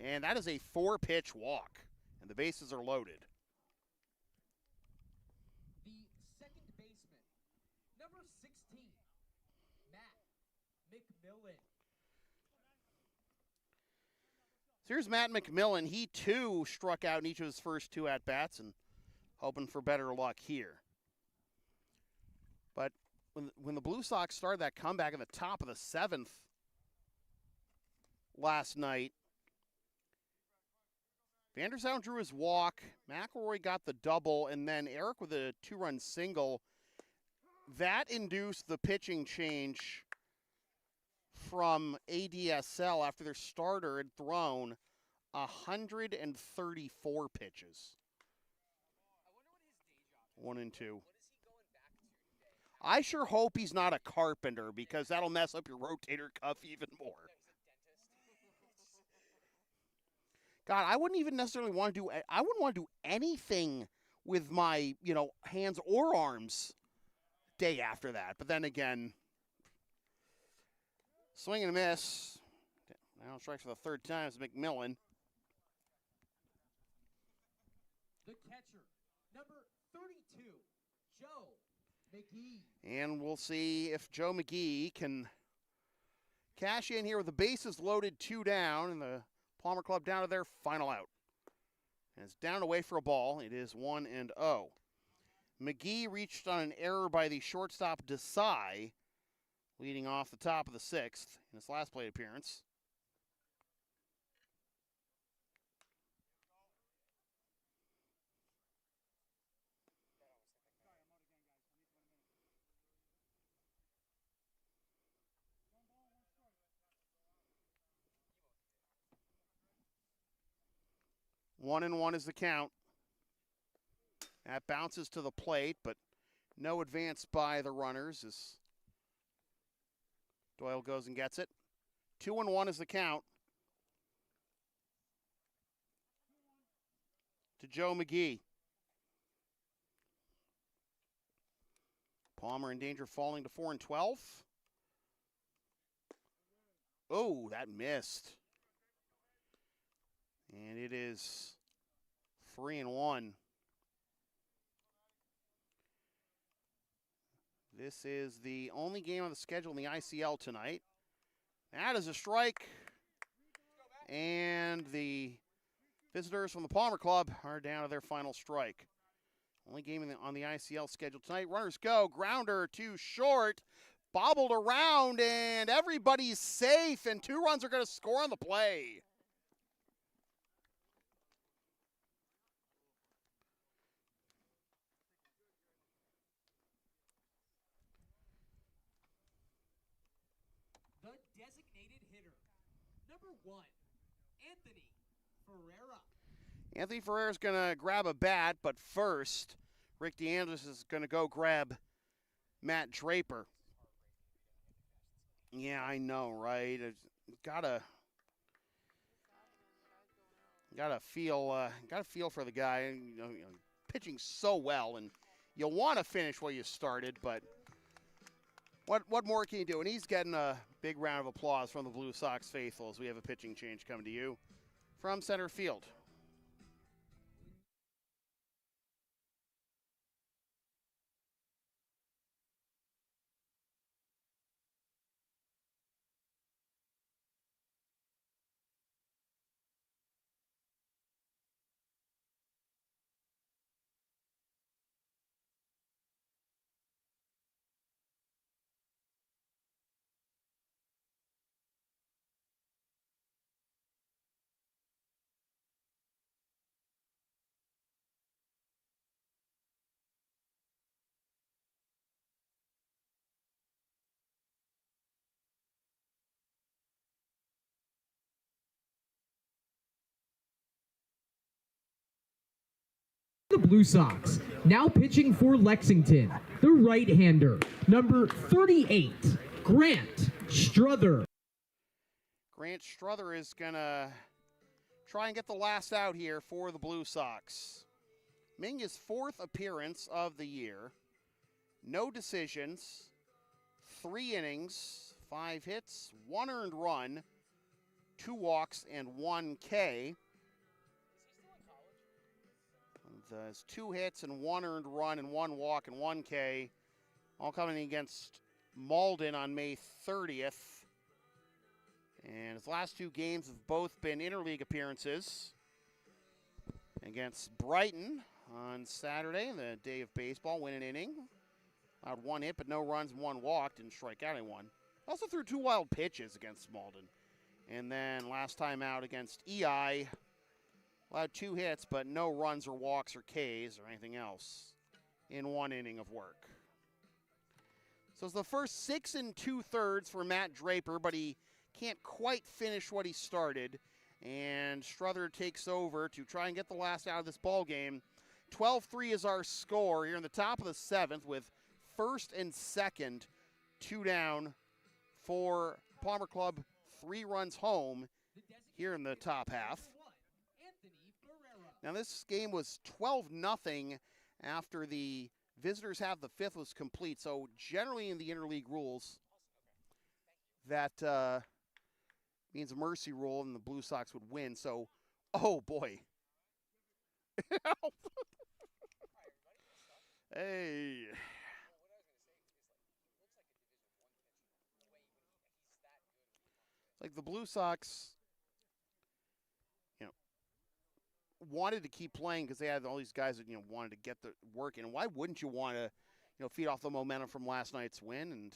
And that is a 4-pitch walk, and the bases are loaded. The second baseman, number 16, Matt McMillan. So here's Matt McMillan. He, too, struck out in each of his first 2 at-bats and hoping for better luck here. But when the Blue Sox started that comeback in the top of the 7th last night, Vanderzijn drew his walk, McElroy got the double, and then Eric with a 2-run single. That induced the pitching change from ADSL after their starter had thrown 134 pitches. 1 and 2. I sure hope he's not a carpenter, because that'll mess up your rotator cuff even more. God, I wouldn't even necessarily want to do. I wouldn't want to do anything with my, hands or arms day after that. But then again, swing and a miss. Now strikes for the 3rd time is McMillan. The catcher, number 32, Joe McGee. And we'll see if Joe McGee can cash in here with the bases loaded, 2 down, and the Palmer Club down to their final out. And it's down away for a ball. It is 1-0. McGee reached on an error by the shortstop Desai, leading off the top of the 6th in his last plate appearance. 1-1 is the count. That bounces to the plate, but no advance by the runners as Doyle goes and gets it. 2-1 is the count to Joe McGee. Palmer in danger of falling to 4-12. Oh, that missed. And it is 3-1. This is the only game on the schedule in the ICL tonight. That is a strike. And the visitors from the Palmer Club are down to their final strike. Only game on the ICL schedule tonight. Runners go. Grounder to short. Bobbled around, and everybody's safe, and 2 runs are going to score on the play. The designated hitter, number 1, Anthony Ferreira. Anthony Ferreira is going to grab a bat, but first, Rick DeAndres is going to go grab Matt Draper. Yeah, I know, right? Gotta feel for the guy. You know, pitching so well, and you want to finish where you started, but what more can you do? And he's getting a big round of applause from the Blue Sox faithful as we have a pitching change coming to you from center field. The Blue Sox, now pitching for Lexington, the right-hander, number 38, Grant Struther. Grant Struther is going to try and get the last out here for the Blue Sox. Making his 4th appearance of the year. No decisions, 3 innings, 5 hits, 1 earned run, 2 walks, and 1 K. There's 2 hits and 1 earned run and 1 walk and 1 K, all coming against Malden on May 30th. And his last 2 games have both been interleague appearances. Against Brighton on Saturday, the day of baseball, win an inning. Allowed 1 hit, but no runs and 1 walk, didn't strike out anyone. Also threw 2 wild pitches against Malden. And then last time out against EI, allowed 2 hits, but no runs or walks or Ks or anything else in 1 inning of work. So it's the first 6 2/3 for Matt Draper, but he can't quite finish what he started. And Struther takes over to try and get the last out of this ball game. 12-3 is our score here in the top of the 7th with 1st and 2nd, 2 down for Palmer Club, 3 runs home here in the top half. Now this game was 12-0 after the visitors have the 5th was complete. So generally in the interleague rules, that means a mercy rule and the Blue Sox would win. So, oh boy. Hey. Like the Blue Sox, wanted to keep playing because they had all these guys that wanted to get the work in. And why wouldn't you want to feed off the momentum from last night's win? And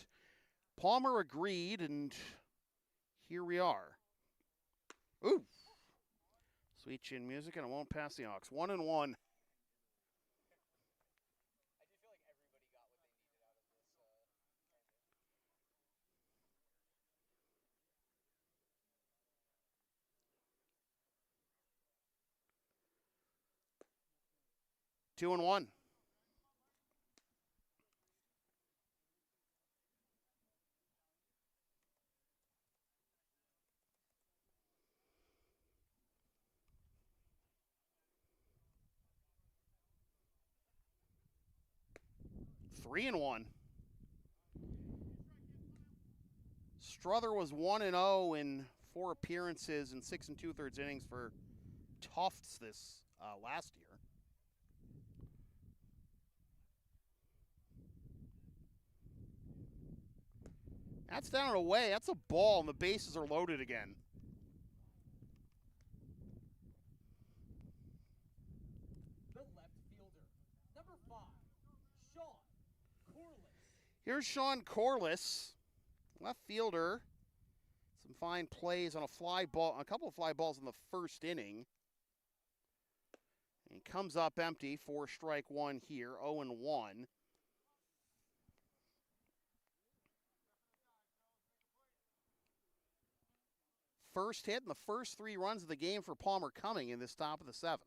Palmer agreed, and here we are. Ooh, sweet chin music, and it won't pass the aux. 1-1. 2-1. Three and 1. Strother was 1-0 in 4 appearances and 6 2/3 innings for Tufts this last year. That's down and away. That's a ball, and the bases are loaded again. The left fielder, number 5, Sean Corliss. Here's Sean Corliss, left fielder. Some fine plays on a fly ball, a couple of fly balls in the first inning. And he comes up empty for strike one here, 0-1. First hit and the first 3 runs of the game for Palmer coming in this top of the 7th.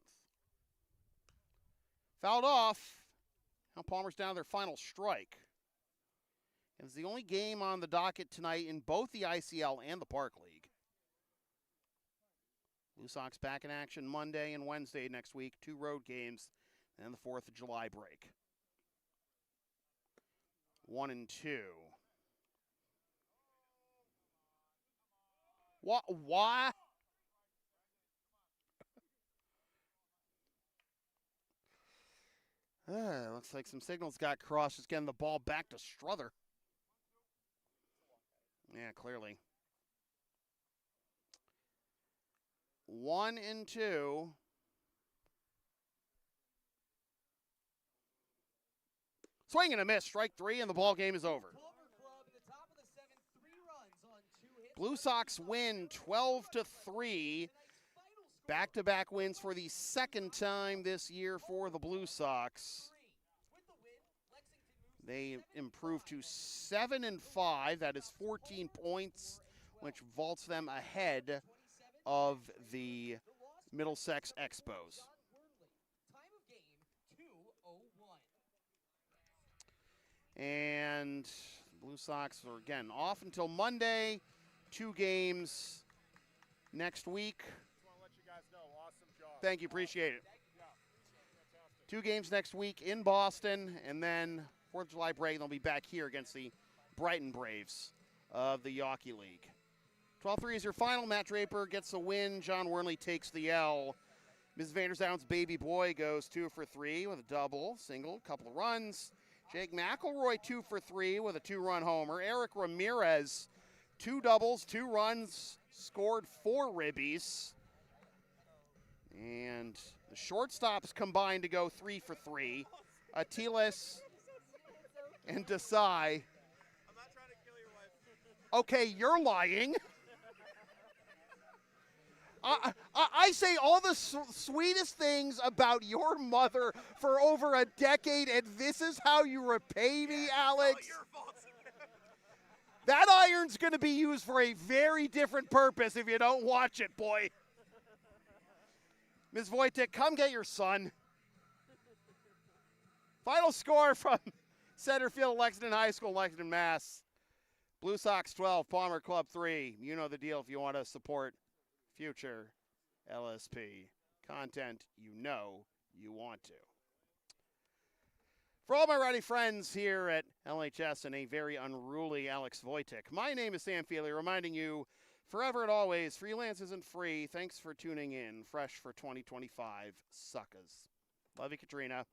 Fouled off. Now Palmer's down to their final strike. And it's the only game on the docket tonight in both the ICL and the Park League. Blue Sox back in action Monday and Wednesday next week. 2 road games and the 4th of July break. 1-2. What? Why? Looks like some signals got crossed. Just getting the ball back to Strother. Yeah, clearly. 1-2. Swing and a miss. Strike 3, and the ball game is over. Blue Sox win 12-3. Back-to-back wins for the second time this year for the Blue Sox. They improved to 7-5. That is 14 points, which vaults them ahead of the Middlesex Expos. And Blue Sox are, again, off until Monday. 2 games next week. Just want to let you guys know, awesome job. Thank you, appreciate it. Yeah, fantastic. 2 games next week in Boston, and then 4th of July break, they'll be back here against the Brighton Braves of the Yawkey League. 12-3 is your final. Matt Draper gets the win. John Wernley takes the L. Ms. Vandersdown's baby boy goes 2 for 3 with a double, single, couple of runs. Jake McElroy 2 for 3 with a 2-run homer. Eric Ramirez, 2 doubles, 2 runs, scored 4 ribbies. And the shortstops combined to go 3 for 3. Atiles and Desai. I'm not trying to kill your wife. Okay, you're lying. I say all the sweetest things about your mother for over a decade, and this is how you repay me, Alex? Your fault. That iron's going to be used for a very different purpose if you don't watch it, boy. Ms. Wojtek, come get your son. Final score from center field, Lexington High School, Lexington, Mass. Blue Sox 12, Palmer Club 3. You know the deal if you want to support future LSP content, you know you want to. For all my rowdy friends here at LHS and a very unruly Alex Wojtek, my name is Sam Feely, reminding you forever and always, freelance isn't free. Thanks for tuning in. Fresh for 2025, suckers. Love you, Katrina.